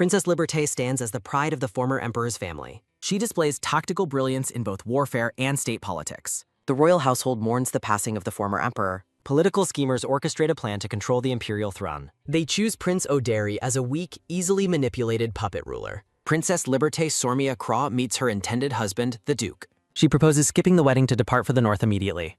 Princess Liberté stands as the pride of the former emperor's family. She displays tactical brilliance in both warfare and state politics. The royal household mourns the passing of the former emperor. Political schemers orchestrate a plan to control the imperial throne. They choose Prince O'Derry as a weak, easily manipulated puppet ruler. Princess Liberté Sormia Craw meets her intended husband, the Duke. She proposes skipping the wedding to depart for the north immediately.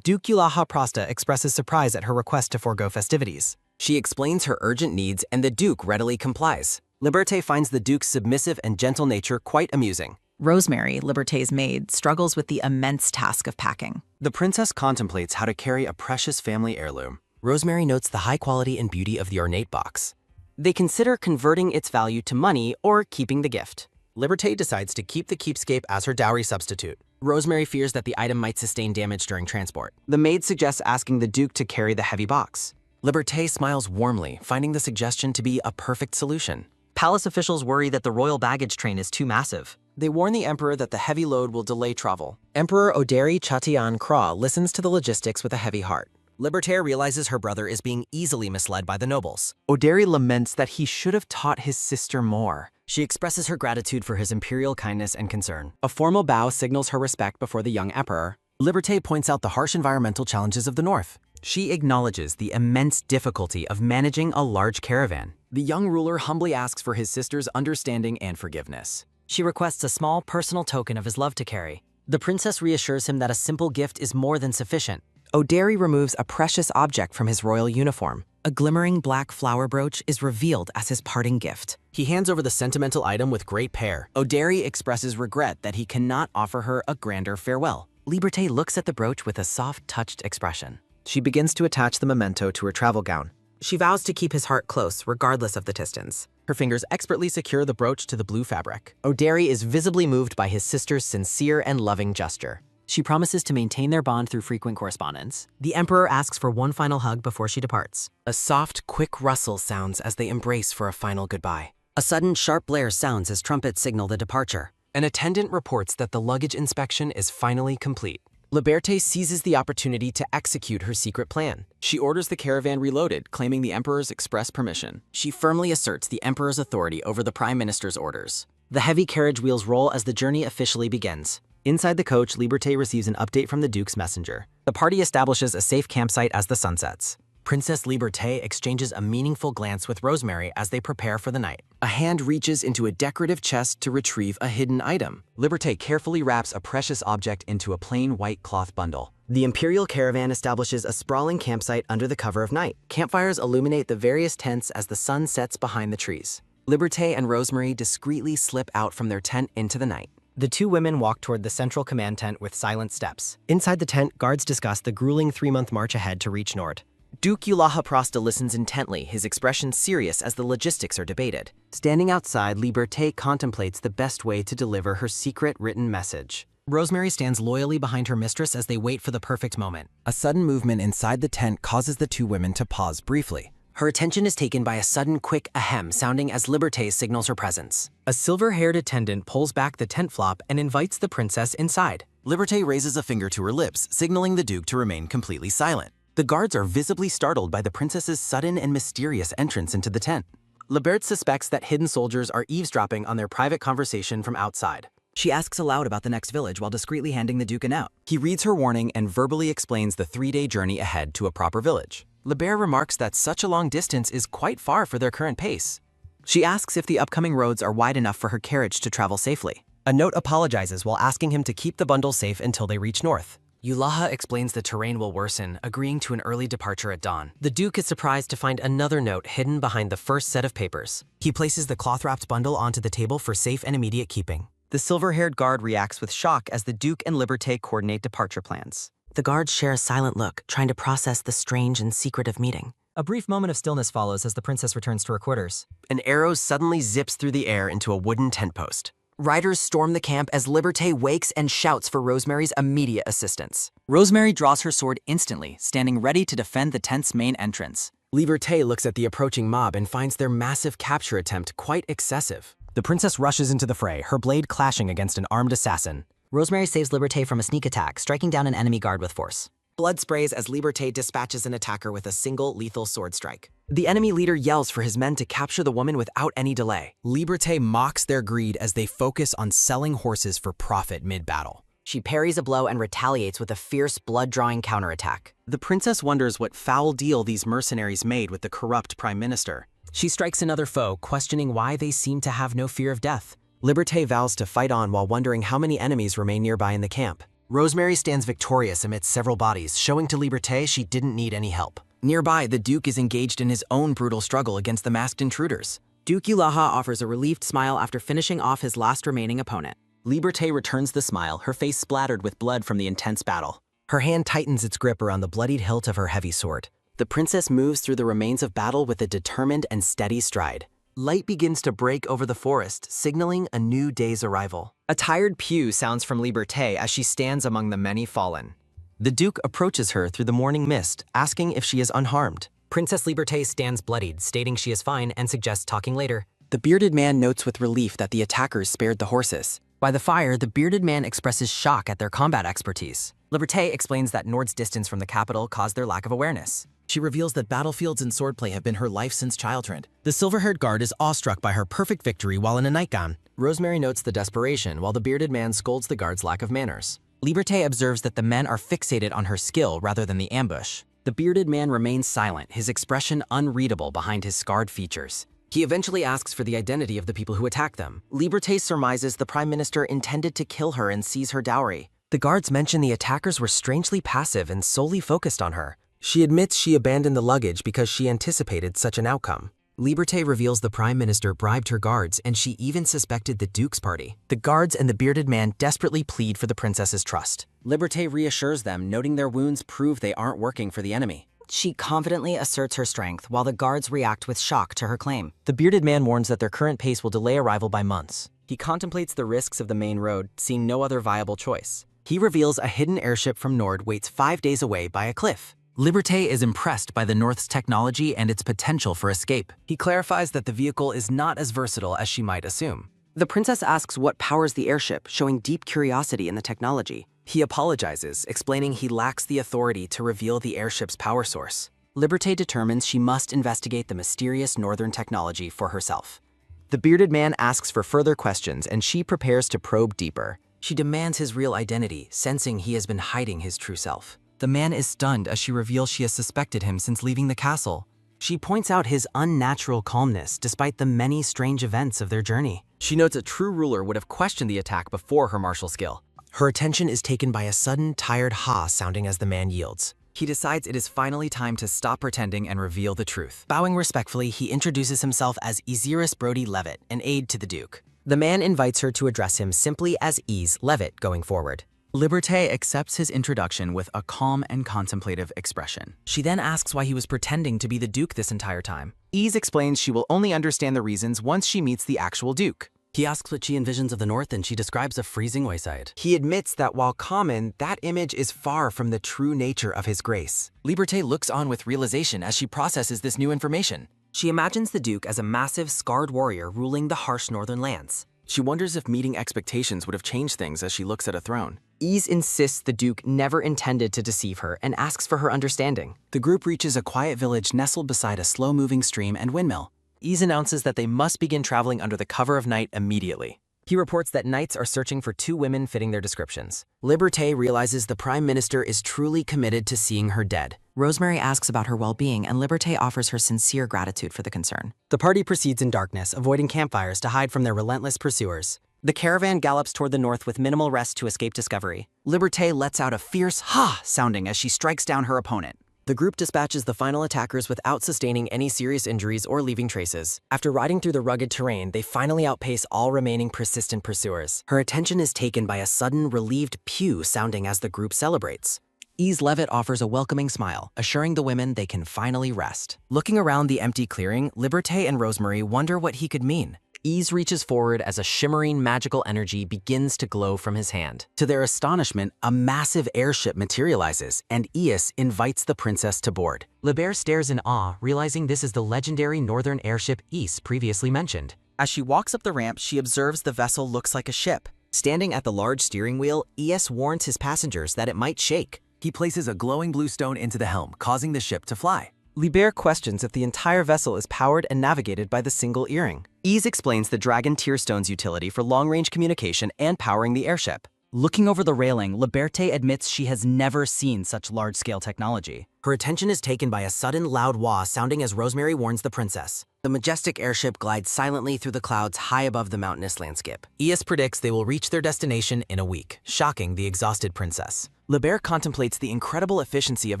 Duke Ulaha Prasta expresses surprise at her request to forego festivities. She explains her urgent needs and the Duke readily complies. Liberté finds the Duke's submissive and gentle nature quite amusing. Rosemary, Liberté's maid, struggles with the immense task of packing. The princess contemplates how to carry a precious family heirloom. Rosemary notes the high quality and beauty of the ornate box. They consider converting its value to money or keeping the gift. Liberté decides to keep the keepsake as her dowry substitute. Rosemary fears that the item might sustain damage during transport. The maid suggests asking the Duke to carry the heavy box. Liberté smiles warmly, finding the suggestion to be a perfect solution. Palace officials worry that the royal baggage train is too massive. They warn the emperor that the heavy load will delay travel. Emperor O'Derry Chatian Craw listens to the logistics with a heavy heart. Liberté realizes her brother is being easily misled by the nobles. O'Derry laments that he should have taught his sister more. She expresses her gratitude for his imperial kindness and concern. A formal bow signals her respect before the young emperor. Liberté points out the harsh environmental challenges of the north. She acknowledges the immense difficulty of managing a large caravan. The young ruler humbly asks for his sister's understanding and forgiveness. She requests a small personal token of his love to carry. The princess reassures him that a simple gift is more than sufficient. O'Derry removes a precious object from his royal uniform. A glimmering black flower brooch is revealed as his parting gift. He hands over the sentimental item with great care. O'Derry expresses regret that he cannot offer her a grander farewell. Liberté looks at the brooch with a soft-touched expression. She begins to attach the memento to her travel gown. She vows to keep his heart close, regardless of the distance. Her fingers expertly secure the brooch to the blue fabric. O'Derry is visibly moved by his sister's sincere and loving gesture. She promises to maintain their bond through frequent correspondence. The emperor asks for one final hug before she departs. A soft, quick rustle sounds as they embrace for a final goodbye. A sudden, sharp blare sounds as trumpets signal the departure. An attendant reports that the luggage inspection is finally complete. Liberté seizes the opportunity to execute her secret plan. She orders the caravan reloaded, claiming the emperor's express permission. She firmly asserts the emperor's authority over the prime minister's orders. The heavy carriage wheels roll as the journey officially begins. Inside the coach, Liberté receives an update from the Duke's messenger. The party establishes a safe campsite as the sun sets. Princess Liberté exchanges a meaningful glance with Rosemary as they prepare for the night. A hand reaches into a decorative chest to retrieve a hidden item. Liberté carefully wraps a precious object into a plain white cloth bundle. The imperial caravan establishes a sprawling campsite under the cover of night. Campfires illuminate the various tents as the sun sets behind the trees. Liberté and Rosemary discreetly slip out from their tent into the night. The two women walk toward the central command tent with silent steps. Inside the tent, guards discuss the grueling 3-month march ahead to reach Nord. Duke Ulaha Prasta listens intently, his expression serious as the logistics are debated. Standing outside, Liberté contemplates the best way to deliver her secret written message. Rosemary stands loyally behind her mistress as they wait for the perfect moment. A sudden movement inside the tent causes the two women to pause briefly. Her attention is taken by a sudden quick ahem sounding as Liberté signals her presence. A silver-haired attendant pulls back the tent flap and invites the princess inside. Liberté raises a finger to her lips, signaling the Duke to remain completely silent. The guards are visibly startled by the princess's sudden and mysterious entrance into the tent. Liberté suspects that hidden soldiers are eavesdropping on their private conversation from outside. She asks aloud about the next village while discreetly handing the Duke a note. He reads her warning and verbally explains the 3-day journey ahead to a proper village. Liberté remarks that such a long distance is quite far for their current pace. She asks if the upcoming roads are wide enough for her carriage to travel safely. A note apologizes while asking him to keep the bundle safe until they reach north. Ulaha explains the terrain will worsen, agreeing to an early departure at dawn. The Duke is surprised to find another note hidden behind the first set of papers. He places the cloth-wrapped bundle onto the table for safe and immediate keeping. The silver-haired guard reacts with shock as the Duke and Liberté coordinate departure plans. The guards share a silent look, trying to process the strange and secretive meeting. A brief moment of stillness follows as the princess returns to her quarters. An arrow suddenly zips through the air into a wooden tent post. Riders storm the camp as Liberté wakes and shouts for Rosemary's immediate assistance. Rosemary draws her sword instantly, standing ready to defend the tent's main entrance. Liberté looks at the approaching mob and finds their massive capture attempt quite excessive. The princess rushes into the fray, her blade clashing against an armed assassin. Rosemary saves Liberté from a sneak attack, striking down an enemy guard with force. Blood sprays as Liberté dispatches an attacker with a single lethal sword strike. The enemy leader yells for his men to capture the woman without any delay. Liberté mocks their greed as they focus on selling horses for profit mid-battle. She parries a blow and retaliates with a fierce, blood-drawing counterattack. The princess wonders what foul deal these mercenaries made with the corrupt prime minister. She strikes another foe, questioning why they seem to have no fear of death. Liberté vows to fight on while wondering how many enemies remain nearby in the camp. Rosemary stands victorious amidst several bodies, showing to Liberté she didn't need any help. Nearby, the Duke is engaged in his own brutal struggle against the masked intruders. Duke Ulaha offers a relieved smile after finishing off his last remaining opponent. Liberté returns the smile, her face splattered with blood from the intense battle. Her hand tightens its grip around the bloodied hilt of her heavy sword. The princess moves through the remains of battle with a determined and steady stride. Light begins to break over the forest, signaling a new day's arrival. A tired pew sounds from Liberté as she stands among the many fallen. The Duke approaches her through the morning mist, asking if she is unharmed. Princess Liberté stands bloodied, stating she is fine and suggests talking later. The bearded man notes with relief that the attackers spared the horses. By the fire, the bearded man expresses shock at their combat expertise. Liberté explains that Nord's distance from the capital caused their lack of awareness. She reveals that battlefields and swordplay have been her life since childhood. The silver-haired guard is awestruck by her perfect victory while in a nightgown. Rosemary notes the desperation, while the bearded man scolds the guard's lack of manners. Liberté observes that the men are fixated on her skill rather than the ambush. The bearded man remains silent, his expression unreadable behind his scarred features. He eventually asks for the identity of the people who attacked them. Liberté surmises the prime minister intended to kill her and seize her dowry. The guards mention the attackers were strangely passive and solely focused on her. She admits she abandoned the luggage because she anticipated such an outcome. Liberté reveals the prime minister bribed her guards, and she even suspected the Duke's party. The guards and the bearded man desperately plead for the princess's trust. Liberté reassures them, noting their wounds prove they aren't working for the enemy. She confidently asserts her strength, while the guards react with shock to her claim. The bearded man warns that their current pace will delay arrival by months. He contemplates the risks of the main road, seeing no other viable choice. He reveals a hidden airship from Nord waits 5 days away by a cliff. Liberté is impressed by the North's technology and its potential for escape. He clarifies that the vehicle is not as versatile as she might assume. The princess asks what powers the airship, showing deep curiosity in the technology. He apologizes, explaining he lacks the authority to reveal the airship's power source. Liberté determines she must investigate the mysterious northern technology for herself. The bearded man asks for further questions, and she prepares to probe deeper. She demands his real identity, sensing he has been hiding his true self. The man is stunned as she reveals she has suspected him since leaving the castle. She points out his unnatural calmness despite the many strange events of their journey. She notes a true ruler would have questioned the attack before her martial skill. Her attention is taken by a sudden, tired ha sounding as the man yields. He decides it is finally time to stop pretending and reveal the truth. Bowing respectfully, he introduces himself as Isiris Brody Levitt, an aide to the Duke. The man invites her to address him simply as Is Levitt going forward. Liberté accepts his introduction with a calm and contemplative expression. She then asks why he was pretending to be the Duke this entire time. Is explains she will only understand the reasons once she meets the actual Duke. He asks what she envisions of the North, and she describes a freezing wayside. He admits that while common, that image is far from the true nature of his grace. Liberté looks on with realization as she processes this new information. She imagines the Duke as a massive, scarred warrior ruling the harsh northern lands. She wonders if meeting expectations would have changed things as she looks at a throne. Ys insists the Duke never intended to deceive her and asks for her understanding. The group reaches a quiet village nestled beside a slow-moving stream and windmill. Ys announces that they must begin traveling under the cover of night immediately. He reports that knights are searching for 2 women fitting their descriptions. Liberté realizes the Prime Minister is truly committed to seeing her dead. Rosemary asks about her well-being, and Liberté offers her sincere gratitude for the concern. The party proceeds in darkness, avoiding campfires to hide from their relentless pursuers. The caravan gallops toward the north with minimal rest to escape discovery. Liberté lets out a fierce ha sounding as she strikes down her opponent. The group dispatches the final attackers without sustaining any serious injuries or leaving traces. After riding through the rugged terrain, they finally outpace all remaining persistent pursuers. Her attention is taken by a sudden, relieved pew sounding as the group celebrates. Is Levitt offers a welcoming smile, assuring the women they can finally rest. Looking around the empty clearing, Liberté and Rosemary wonder what he could mean. Is reaches forward as a shimmering magical energy begins to glow from his hand. To their astonishment, a massive airship materializes, and Is invites the princess to board. Libert stares in awe, realizing this is the legendary northern airship Is previously mentioned. As she walks up the ramp, she observes the vessel looks like a ship. Standing at the large steering wheel, Is warns his passengers that it might shake. He places a glowing blue stone into the helm, causing the ship to fly. Liber questions if the entire vessel is powered and navigated by the single earring. Ys explains the Dragon Tear Stone's utility for long-range communication and powering the airship. Looking over the railing, Liberté admits she has never seen such large-scale technology. Her attention is taken by a sudden loud wah sounding as Rosemary warns the princess. The majestic airship glides silently through the clouds high above the mountainous landscape. Ys predicts they will reach their destination in a week, shocking the exhausted princess. Liber contemplates the incredible efficiency of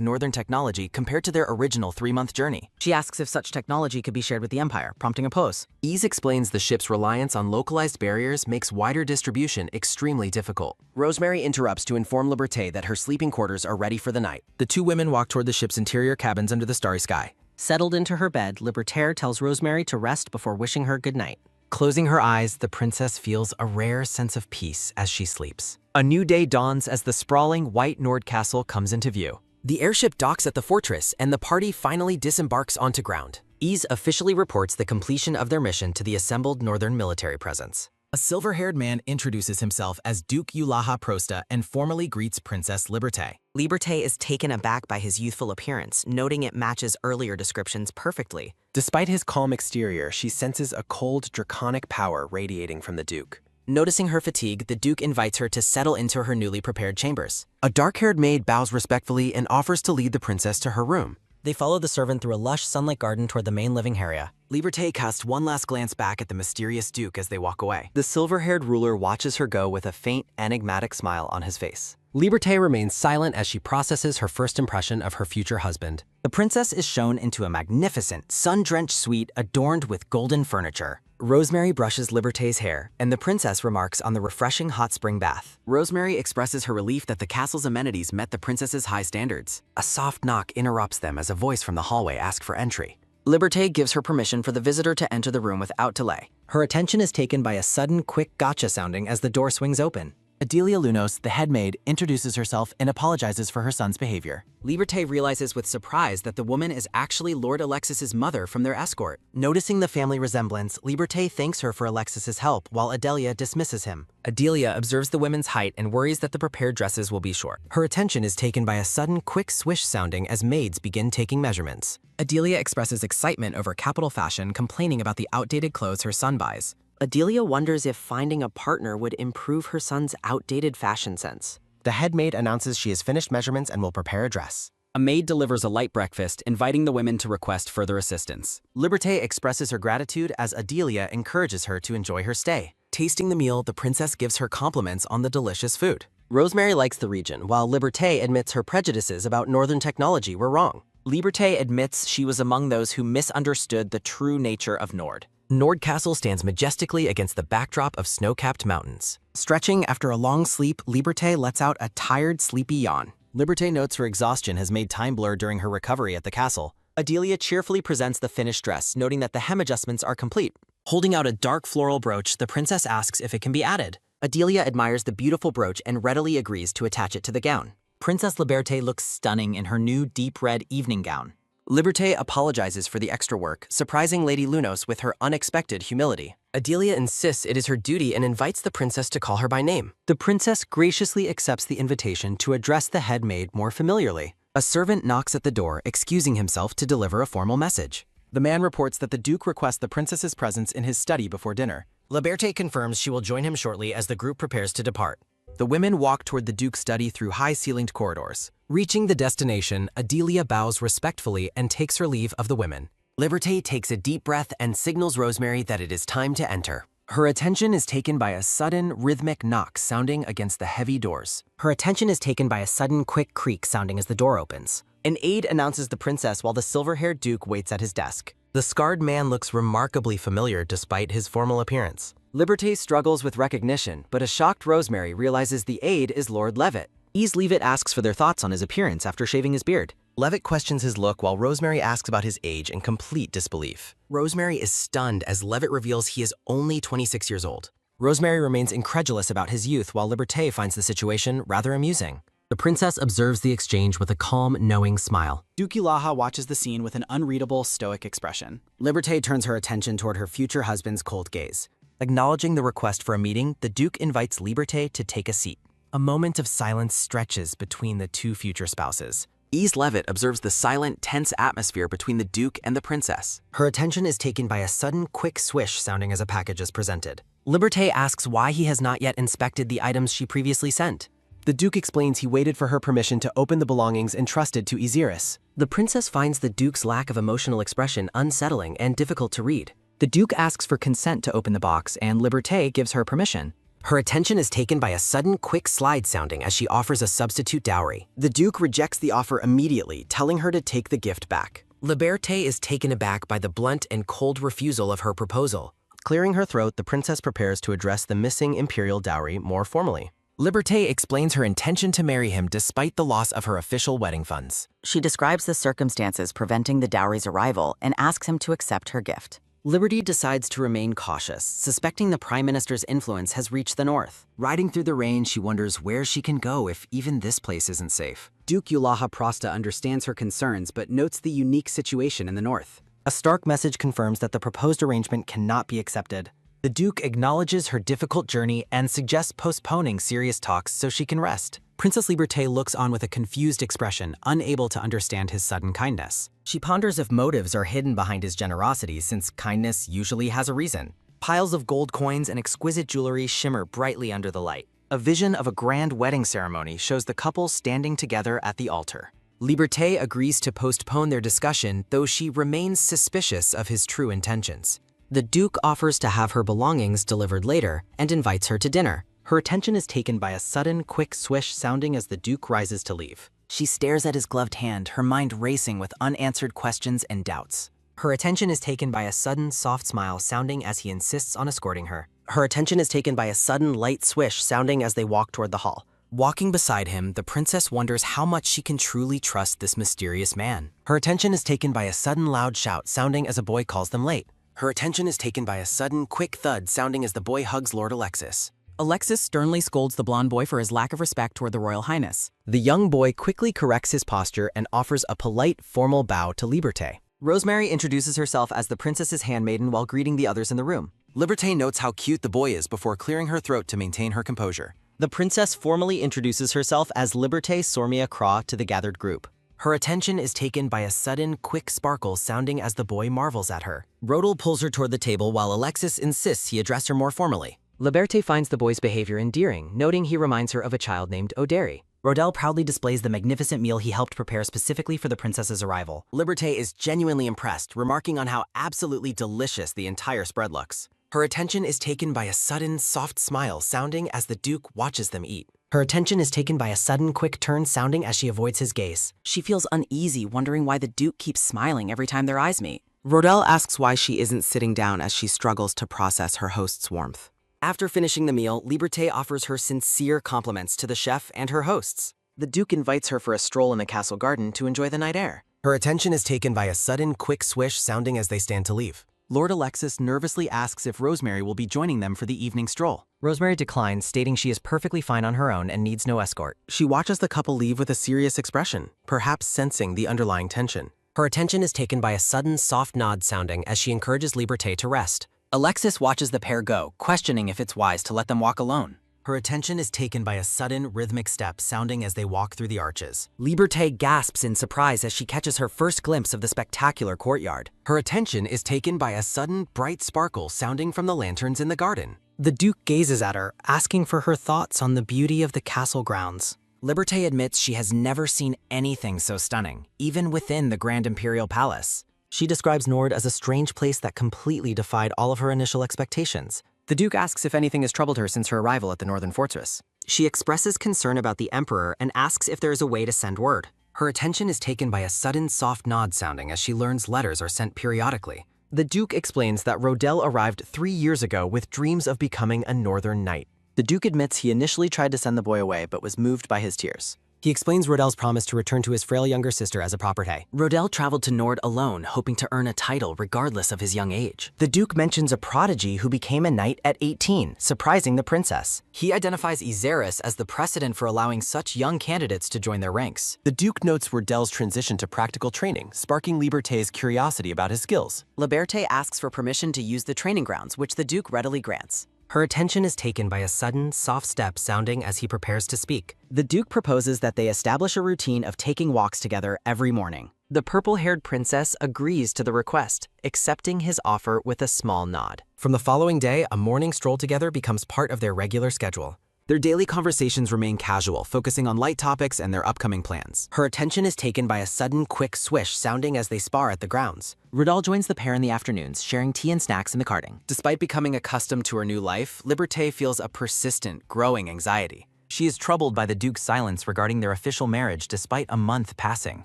Northern technology compared to their original 3-month journey. She asks if such technology could be shared with the Empire, prompting a pause. Ys explains the ship's reliance on localized barriers makes wider distribution extremely difficult. Rosemary interrupts to inform Liberté that her sleeping quarters are ready for the night. The two women walk toward the ship's interior cabins under the starry sky. Settled into her bed, Liberté tells Rosemary to rest before wishing her good night. Closing her eyes, the princess feels a rare sense of peace as she sleeps. A new day dawns as the sprawling white Nord castle comes into view. The airship docks at the fortress, and the party finally disembarks onto ground. Ys officially reports the completion of their mission to the assembled Northern military presence. A silver-haired man introduces himself as Duke Ulaha Prosta and formally greets Princess Liberté. Liberté is taken aback by his youthful appearance, noting it matches earlier descriptions perfectly. Despite his calm exterior, she senses a cold, draconic power radiating from the Duke. Noticing her fatigue, the Duke invites her to settle into her newly prepared chambers. A dark-haired maid bows respectfully and offers to lead the princess to her room. They follow the servant through a lush sunlit garden toward the main living area. Liberté casts one last glance back at the mysterious Duke as they walk away. The silver-haired ruler watches her go with a faint, enigmatic smile on his face. Liberté remains silent as she processes her first impression of her future husband. The princess is shown into a magnificent, sun-drenched suite adorned with golden furniture. Rosemary brushes Liberté's hair, and the princess remarks on the refreshing hot spring bath. Rosemary expresses her relief that the castle's amenities met the princess's high standards. A soft knock interrupts them as a voice from the hallway asks for entry. Liberté gives her permission for the visitor to enter the room without delay. Her attention is taken by a sudden, quick gotcha sounding as the door swings open. Adelia Lunos, the head maid, introduces herself and apologizes for her son's behavior. Liberté realizes with surprise that the woman is actually Lord Alexis's mother from their escort. Noticing the family resemblance, Liberté thanks her for Alexis's help while Adelia dismisses him. Adelia observes the women's height and worries that the prepared dresses will be short. Her attention is taken by a sudden quick swish sounding as maids begin taking measurements. Adelia expresses excitement over capital fashion, complaining about the outdated clothes her son buys. Adelia wonders if finding a partner would improve her son's outdated fashion sense. The head maid announces she has finished measurements and will prepare a dress. A maid delivers a light breakfast, inviting the women to request further assistance. Liberté expresses her gratitude as Adelia encourages her to enjoy her stay. Tasting the meal, the princess gives her compliments on the delicious food. Rosemary likes the region, while Liberté admits her prejudices about Northern technology were wrong. Liberté admits she was among those who misunderstood the true nature of Nord. Nord Castle stands majestically against the backdrop of snow-capped mountains. Stretching after a long sleep, Liberté lets out a tired, sleepy yawn. Liberté notes her exhaustion has made time blur during her recovery at the castle. Adelia cheerfully presents the finished dress, noting that the hem adjustments are complete. Holding out a dark floral brooch, the princess asks if it can be added. Adelia admires the beautiful brooch and readily agrees to attach it to the gown. Princess Liberté looks stunning in her new deep red evening gown. Liberté apologizes for the extra work, surprising Lady Lunos with her unexpected humility. Adelia insists it is her duty and invites the princess to call her by name. The princess graciously accepts the invitation to address the head maid more familiarly. A servant knocks at the door, excusing himself to deliver a formal message. The man reports that the Duke requests the princess's presence in his study before dinner. Liberté confirms she will join him shortly as the group prepares to depart. The women walk toward the Duke's study through high-ceilinged corridors. Reaching the destination, Adelia bows respectfully and takes her leave of the women. Liberté takes a deep breath and signals Rosemary that it is time to enter. Her attention is taken by a sudden, rhythmic knock sounding against the heavy doors. Her attention is taken by a sudden, quick creak sounding as the door opens. An aide announces the princess while the silver-haired Duke waits at his desk. The scarred man looks remarkably familiar despite his formal appearance. Liberté struggles with recognition, but a shocked Rosemary realizes the aide is Lord Levitt. Ys Levitt asks for their thoughts on his appearance after shaving his beard. Levitt questions his look while Rosemary asks about his age in complete disbelief. Rosemary is stunned as Levitt reveals he is only 26 years old. Rosemary remains incredulous about his youth while Liberté finds the situation rather amusing. The princess observes the exchange with a calm, knowing smile. Duke Ulaha watches the scene with an unreadable, stoic expression. Liberté turns her attention toward her future husband's cold gaze. Acknowledging the request for a meeting, the Duke invites Liberté to take a seat. A moment of silence stretches between the two future spouses. Levitt observes the silent, tense atmosphere between the Duke and the princess. Her attention is taken by a sudden, quick swish sounding as a package is presented. Liberté asks why he has not yet inspected the items she previously sent. The Duke explains he waited for her permission to open the belongings entrusted to Isiris. The princess finds the Duke's lack of emotional expression unsettling and difficult to read. The Duke asks for consent to open the box, and Liberté gives her permission. Her attention is taken by a sudden, quick slide sounding as she offers a substitute dowry. The Duke rejects the offer immediately, telling her to take the gift back. Liberté is taken aback by the blunt and cold refusal of her proposal. Clearing her throat, the princess prepares to address the missing imperial dowry more formally. Liberté explains her intention to marry him despite the loss of her official wedding funds. She describes the circumstances preventing the dowry's arrival and asks him to accept her gift. Liberty decides to remain cautious, suspecting the Prime Minister's influence has reached the north. Riding through the rain, she wonders where she can go if even this place isn't safe. Duke Ulaha Prosta understands her concerns but notes the unique situation in the north. A stark message confirms that the proposed arrangement cannot be accepted. The Duke acknowledges her difficult journey and suggests postponing serious talks so she can rest. Princess Liberté looks on with a confused expression, unable to understand his sudden kindness. She ponders if motives are hidden behind his generosity, since kindness usually has a reason. Piles of gold coins and exquisite jewelry shimmer brightly under the light. A vision of a grand wedding ceremony shows the couple standing together at the altar. Liberté agrees to postpone their discussion, though she remains suspicious of his true intentions. The Duke offers to have her belongings delivered later and invites her to dinner. Her attention is taken by a sudden, quick swish sounding as the Duke rises to leave. She stares at his gloved hand, her mind racing with unanswered questions and doubts. Her attention is taken by a sudden, soft smile sounding as he insists on escorting her. Her attention is taken by a sudden, light swish sounding as they walk toward the hall. Walking beside him, the princess wonders how much she can truly trust this mysterious man. Her attention is taken by a sudden, loud shout sounding as a boy calls them late. Her attention is taken by a sudden, quick thud sounding as the boy hugs Lord Alexis. Alexis sternly scolds the blonde boy for his lack of respect toward the royal highness. The young boy quickly corrects his posture and offers a polite, formal bow to Liberté. Rosemary introduces herself as the princess's handmaiden while greeting the others in the room. Liberté notes how cute the boy is before clearing her throat to maintain her composure. The princess formally introduces herself as Liberté Sormia Craw to the gathered group. Her attention is taken by a sudden, quick sparkle sounding as the boy marvels at her. Rodel pulls her toward the table while Alexis insists he address her more formally. Liberté finds the boy's behavior endearing, noting he reminds her of a child named Oderi. Rodel proudly displays the magnificent meal he helped prepare specifically for the princess's arrival. Liberté is genuinely impressed, remarking on how absolutely delicious the entire spread looks. Her attention is taken by a sudden, soft smile sounding as the Duke watches them eat. Her attention is taken by a sudden, quick turn sounding as she avoids his gaze. She feels uneasy, wondering why the Duke keeps smiling every time their eyes meet. Rodel asks why she isn't sitting down as she struggles to process her host's warmth. After finishing the meal, Liberté offers her sincere compliments to the chef and her hosts. The Duke invites her for a stroll in the castle garden to enjoy the night air. Her attention is taken by a sudden, quick swish sounding as they stand to leave. Lord Alexis nervously asks if Rosemary will be joining them for the evening stroll. Rosemary declines, stating she is perfectly fine on her own and needs no escort. She watches the couple leave with a serious expression, perhaps sensing the underlying tension. Her attention is taken by a sudden, soft nod sounding as she encourages Liberté to rest. Alexis watches the pair go, questioning if it's wise to let them walk alone. Her attention is taken by a sudden, rhythmic step sounding as they walk through the arches. Liberté gasps in surprise as she catches her first glimpse of the spectacular courtyard. Her attention is taken by a sudden, bright sparkle sounding from the lanterns in the garden. The Duke gazes at her, asking for her thoughts on the beauty of the castle grounds. Liberté admits she has never seen anything so stunning, even within the Grand Imperial Palace. She describes Nord as a strange place that completely defied all of her initial expectations. The Duke asks if anything has troubled her since her arrival at the Northern Fortress. She expresses concern about the Emperor and asks if there is a way to send word. Her attention is taken by a sudden soft nod sounding as she learns letters are sent periodically. The Duke explains that Rodel arrived 3 years ago with dreams of becoming a Northern Knight. The Duke admits he initially tried to send the boy away but was moved by his tears. He explains Rodel's promise to return to his frail younger sister as a property. Rodel traveled to Nord alone, hoping to earn a title regardless of his young age. The Duke mentions a prodigy who became a knight at 18, surprising the princess. He identifies Isiris as the precedent for allowing such young candidates to join their ranks. The Duke notes Rodel's transition to practical training, sparking Liberté's curiosity about his skills. Liberté asks for permission to use the training grounds, which the Duke readily grants. Her attention is taken by a sudden, soft step sounding as he prepares to speak. The Duke proposes that they establish a routine of taking walks together every morning. The purple-haired princess agrees to the request, accepting his offer with a small nod. From the following day, a morning stroll together becomes part of their regular schedule. Their daily conversations remain casual, focusing on light topics and their upcoming plans. Her attention is taken by a sudden, quick swish sounding as they spar at the grounds. Rudal joins the pair in the afternoons, sharing tea and snacks in the karting. Despite becoming accustomed to her new life, Liberté feels a persistent, growing anxiety. She is troubled by the Duke's silence regarding their official marriage despite a month passing.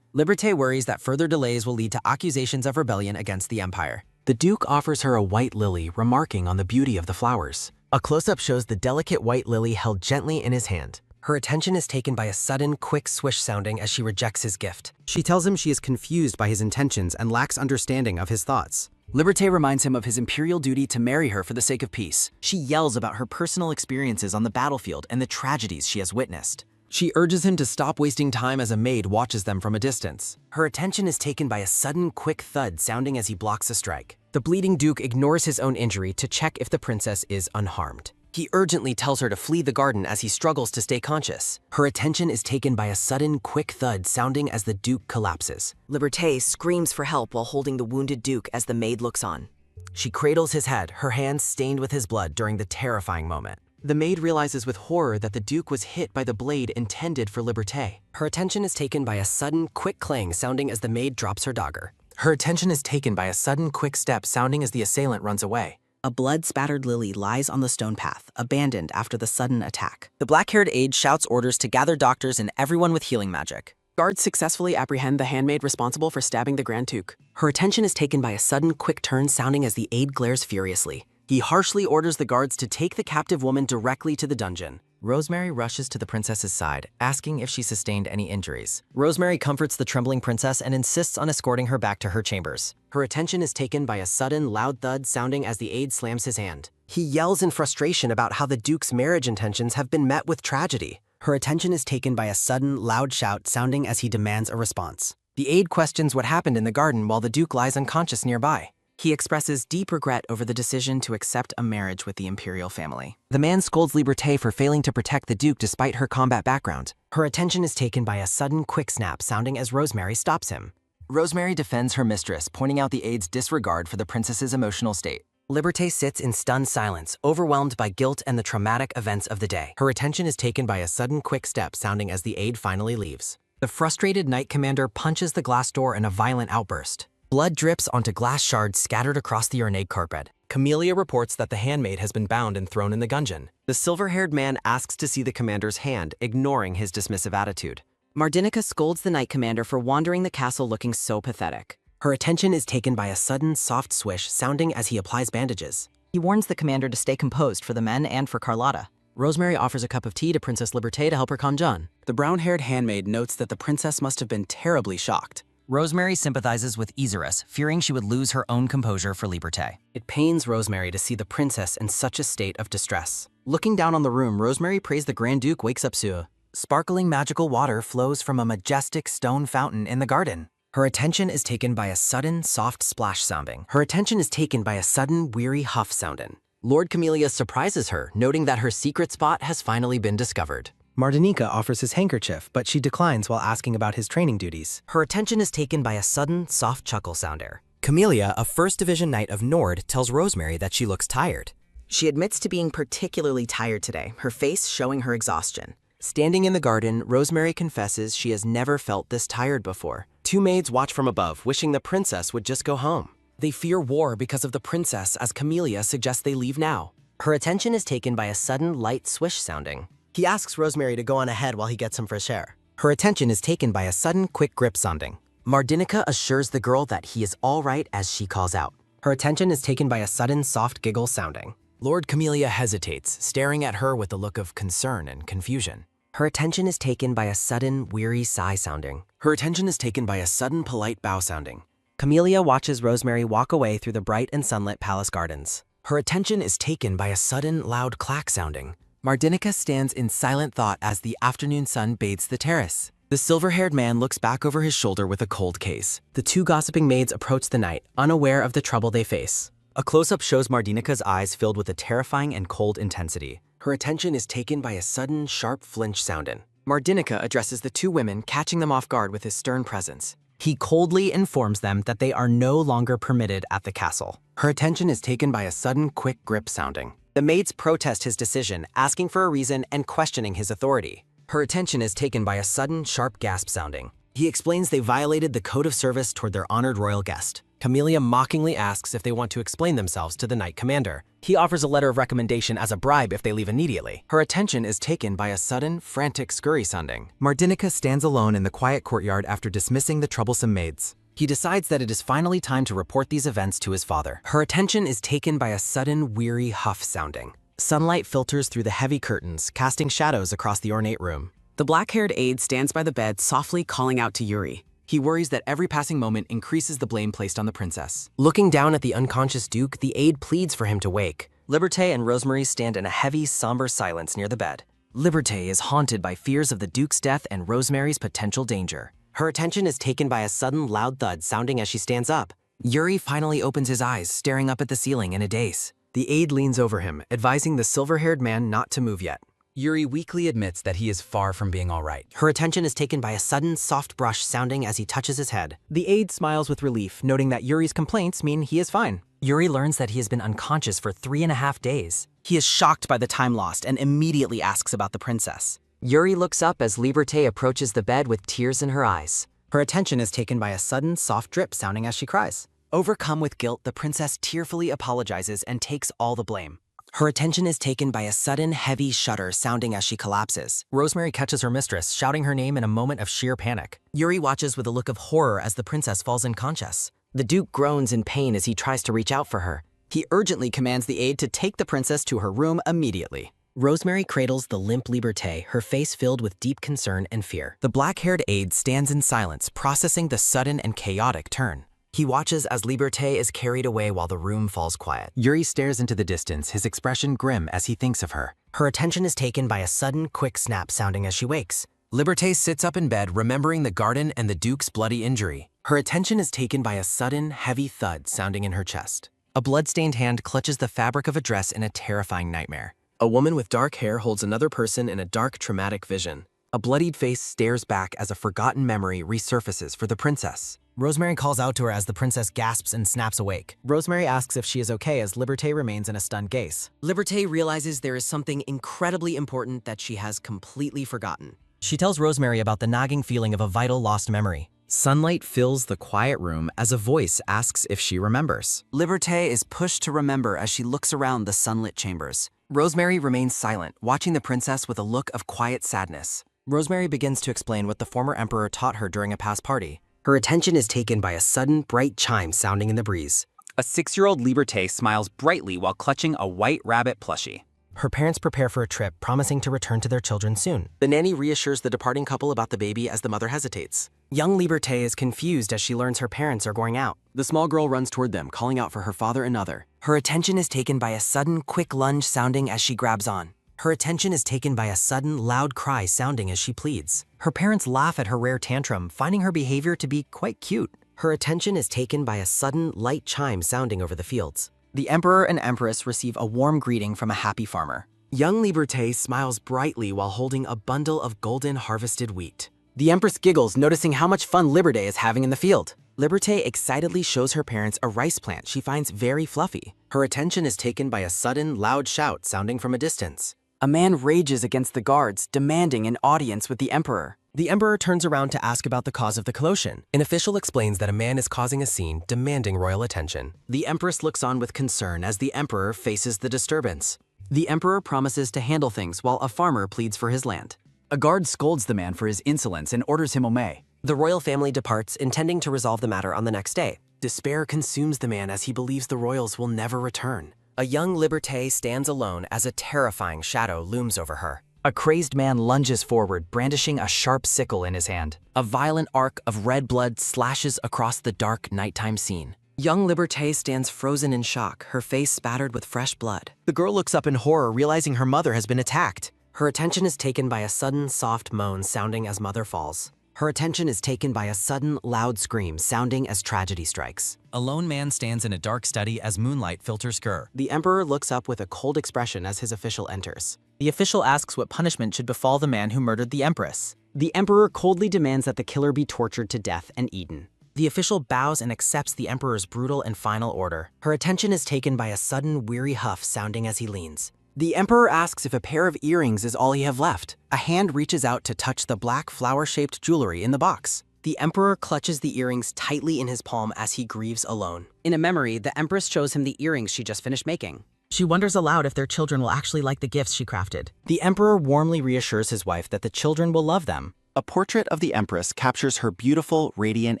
Liberté worries that further delays will lead to accusations of rebellion against the Empire. The Duke offers her a white lily, remarking on the beauty of the flowers. A close-up shows the delicate white lily held gently in his hand. Her attention is taken by a sudden, quick swish sounding as she rejects his gift. She tells him she is confused by his intentions and lacks understanding of his thoughts. Liberté reminds him of his imperial duty to marry her for the sake of peace. She yells about her personal experiences on the battlefield and the tragedies she has witnessed. She urges him to stop wasting time as a maid watches them from a distance. Her attention is taken by a sudden, quick thud sounding as he blocks a strike. The bleeding Duke ignores his own injury to check if the princess is unharmed. He urgently tells her to flee the garden as he struggles to stay conscious. Her attention is taken by a sudden, quick thud sounding as the Duke collapses. Liberté screams for help while holding the wounded Duke as the maid looks on. She cradles his head, her hands stained with his blood during the terrifying moment. The maid realizes with horror that the Duke was hit by the blade intended for Liberté. Her attention is taken by a sudden, quick clang sounding as the maid drops her dagger. Her attention is taken by a sudden, quick step sounding as the assailant runs away. A blood-spattered lily lies on the stone path, abandoned after the sudden attack. The black-haired aide shouts orders to gather doctors and everyone with healing magic. Guards successfully apprehend the handmaid responsible for stabbing the Grand Duke. Her attention is taken by a sudden, quick turn sounding as the aide glares furiously. He harshly orders the guards to take the captive woman directly to the dungeon. Rosemary rushes to the princess's side, asking if she sustained any injuries. Rosemary comforts the trembling princess and insists on escorting her back to her chambers. Her attention is taken by a sudden, loud thud sounding as the aide slams his hand. He yells in frustration about how the Duke's marriage intentions have been met with tragedy. Her attention is taken by a sudden, loud shout sounding as he demands a response. The aide questions what happened in the garden while the Duke lies unconscious nearby. He expresses deep regret over the decision to accept a marriage with the imperial family. The man scolds Liberté for failing to protect the Duke despite her combat background. Her attention is taken by a sudden, quick snap sounding as Rosemary stops him. Rosemary defends her mistress, pointing out the aide's disregard for the princess's emotional state. Liberté sits in stunned silence, overwhelmed by guilt and the traumatic events of the day. Her attention is taken by a sudden, quick step sounding as the aide finally leaves. The frustrated Knight Commander punches the glass door in a violent outburst. Blood drips onto glass shards scattered across the ornate carpet. Camellia reports that the handmaid has been bound and thrown in the gungeon. The silver-haired man asks to see the commander's hand, ignoring his dismissive attitude. Mardinica scolds the Knight Commander for wandering the castle looking so pathetic. Her attention is taken by a sudden, soft swish sounding as he applies bandages. He warns the commander to stay composed for the men and for Carlotta. Rosemary offers a cup of tea to Princess Liberté to help her calm down. The brown-haired handmaid notes that the princess must have been terribly shocked. Rosemary sympathizes with Isurus, fearing she would lose her own composure for Liberté. It pains Rosemary to see the princess in such a state of distress. Looking down on the room, Rosemary prays the Grand Duke wakes up soon. Sparkling magical water flows from a majestic stone fountain in the garden. Her attention is taken by a sudden, soft splash sounding. Her attention is taken by a sudden, weary huff sounding. Lord Camellia surprises her, noting that her secret spot has finally been discovered. Mardinica offers his handkerchief, but she declines while asking about his training duties. Her attention is taken by a sudden, soft chuckle sounder. Camellia, a 1st Division Knight of Nord, tells Rosemary that she looks tired. She admits to being particularly tired today, her face showing her exhaustion. Standing in the garden, Rosemary confesses she has never felt this tired before. Two maids watch from above, wishing the princess would just go home. They fear war because of the princess, as Camellia suggests they leave now. Her attention is taken by a sudden, light swish sounding. He asks Rosemary to go on ahead while he gets some fresh air. Her attention is taken by a sudden, quick grip sounding. Mardinica assures the girl that he is all right as she calls out. Her attention is taken by a sudden, soft giggle sounding. Lord Camellia hesitates, staring at her with a look of concern and confusion. Her attention is taken by a sudden, weary sigh sounding. Her attention is taken by a sudden, polite bow sounding. Camellia watches Rosemary walk away through the bright and sunlit palace gardens. Her attention is taken by a sudden, loud clack sounding. Mardinica stands in silent thought as the afternoon sun bathes the terrace. The silver-haired man looks back over his shoulder with a cold gaze. The two gossiping maids approach the knight, unaware of the trouble they face. A close-up shows Mardinika's eyes filled with a terrifying and cold intensity. Her attention is taken by a sudden, sharp flinch sounding. Mardinika addresses the two women, catching them off guard with his stern presence. He coldly informs them that they are no longer permitted at the castle. Her attention is taken by a sudden, quick grip sounding. The maids protest his decision, asking for a reason and questioning his authority. Her attention is taken by a sudden, sharp gasp sounding. He explains they violated the code of service toward their honored royal guest. Camellia mockingly asks if they want to explain themselves to the Knight Commander. He offers a letter of recommendation as a bribe if they leave immediately. Her attention is taken by a sudden, frantic scurry sounding. Mardinika stands alone in the quiet courtyard after dismissing the troublesome maids. He decides that it is finally time to report these events to his father. Her attention is taken by a sudden, weary huff sounding. Sunlight filters through the heavy curtains, casting shadows across the ornate room. The black-haired aide stands by the bed, softly calling out to Yuri. He worries that every passing moment increases the blame placed on the princess. Looking down at the unconscious Duke, the aide pleads for him to wake. Liberté and Rosemary stand in a heavy, somber silence near the bed. Liberté is haunted by fears of the Duke's death and Rosemary's potential danger. Her attention is taken by a sudden, loud thud sounding as she stands up. Yuri finally opens his eyes, staring up at the ceiling in a daze. The aide leans over him, advising the silver-haired man not to move yet. Yuri weakly admits that he is far from being all right. Her attention is taken by a sudden, soft brush sounding as he touches his head. The aide smiles with relief, noting that Yuri's complaints mean he is fine. Yuri learns that he has been unconscious for 3.5 days. He is shocked by the time lost and immediately asks about the princess. Yuri looks up as Liberté approaches the bed with tears in her eyes. Her attention is taken by a sudden, soft drip sounding as she cries. Overcome with guilt, the princess tearfully apologizes and takes all the blame. Her attention is taken by a sudden, heavy shudder sounding as she collapses. Rosemary catches her mistress, shouting her name in a moment of sheer panic. Yuri watches with a look of horror as the princess falls unconscious. The Duke groans in pain as he tries to reach out for her. He urgently commands the aide to take the princess to her room immediately. Rosemary cradles the limp Liberté, her face filled with deep concern and fear. The black-haired aide stands in silence, processing the sudden and chaotic turn. He watches as Liberté is carried away while the room falls quiet. Yuri stares into the distance, his expression grim as he thinks of her. Her attention is taken by a sudden, quick snap sounding as she wakes. Liberté sits up in bed, remembering the garden and the Duke's bloody injury. Her attention is taken by a sudden, heavy thud sounding in her chest. A blood-stained hand clutches the fabric of a dress in a terrifying nightmare. A woman with dark hair holds another person in a dark, traumatic vision. A bloodied face stares back as a forgotten memory resurfaces for the princess. Rosemary calls out to her as the princess gasps and snaps awake. Rosemary asks if she is okay as Liberté remains in a stunned gaze. Liberté realizes there is something incredibly important that she has completely forgotten. She tells Rosemary about the nagging feeling of a vital lost memory. Sunlight fills the quiet room as a voice asks if she remembers. Liberté is pushed to remember as she looks around the sunlit chambers. Rosemary remains silent, watching the princess with a look of quiet sadness. Rosemary begins to explain what the former emperor taught her during a past party. Her attention is taken by a sudden, bright chime sounding in the breeze. A 6-year-old Liberté smiles brightly while clutching a white rabbit plushie. Her parents prepare for a trip, promising to return to their children soon. The nanny reassures the departing couple about the baby as the mother hesitates. Young Liberté is confused as she learns her parents are going out. The small girl runs toward them, calling out for her father and mother. Her attention is taken by a sudden, quick lunge sounding as she grabs on. Her attention is taken by a sudden, loud cry sounding as she pleads. Her parents laugh at her rare tantrum, finding her behavior to be quite cute. Her attention is taken by a sudden, light chime sounding over the fields. The emperor and empress receive a warm greeting from a happy farmer. Young Liberté smiles brightly while holding a bundle of golden harvested wheat. The empress giggles, noticing how much fun Liberté is having in the field. Liberté excitedly shows her parents a rice plant she finds very fluffy. Her attention is taken by a sudden, loud shout sounding from a distance. A man rages against the guards, demanding an audience with the emperor. The emperor turns around to ask about the cause of the commotion. An official explains that a man is causing a scene, demanding royal attention. The empress looks on with concern as the emperor faces the disturbance. The emperor promises to handle things while a farmer pleads for his land. A guard scolds the man for his insolence and orders him away. The royal family departs, intending to resolve the matter on the next day. Despair consumes the man as he believes the royals will never return. A young Liberté stands alone as a terrifying shadow looms over her. A crazed man lunges forward, brandishing a sharp sickle in his hand. A violent arc of red blood slashes across the dark nighttime scene. Young Liberté stands frozen in shock, her face spattered with fresh blood. The girl looks up in horror, realizing her mother has been attacked. Her attention is taken by a sudden, soft moan sounding as mother falls. Her attention is taken by a sudden, loud scream sounding as tragedy strikes. A lone man stands in a dark study as moonlight filters Gur. The Emperor looks up with a cold expression as his official enters. The official asks what punishment should befall the man who murdered the Empress. The Emperor coldly demands that the killer be tortured to death and eaten. The official bows and accepts the Emperor's brutal and final order. Her attention is taken by a sudden, weary huff sounding as he leans. The Emperor asks if a pair of earrings is all he have left. A hand reaches out to touch the black flower-shaped jewelry in the box. The Emperor clutches the earrings tightly in his palm as he grieves alone. In a memory, the Empress shows him the earrings she just finished making. She wonders aloud if their children will actually like the gifts she crafted. The Emperor warmly reassures his wife that the children will love them. A portrait of the Empress captures her beautiful, radiant,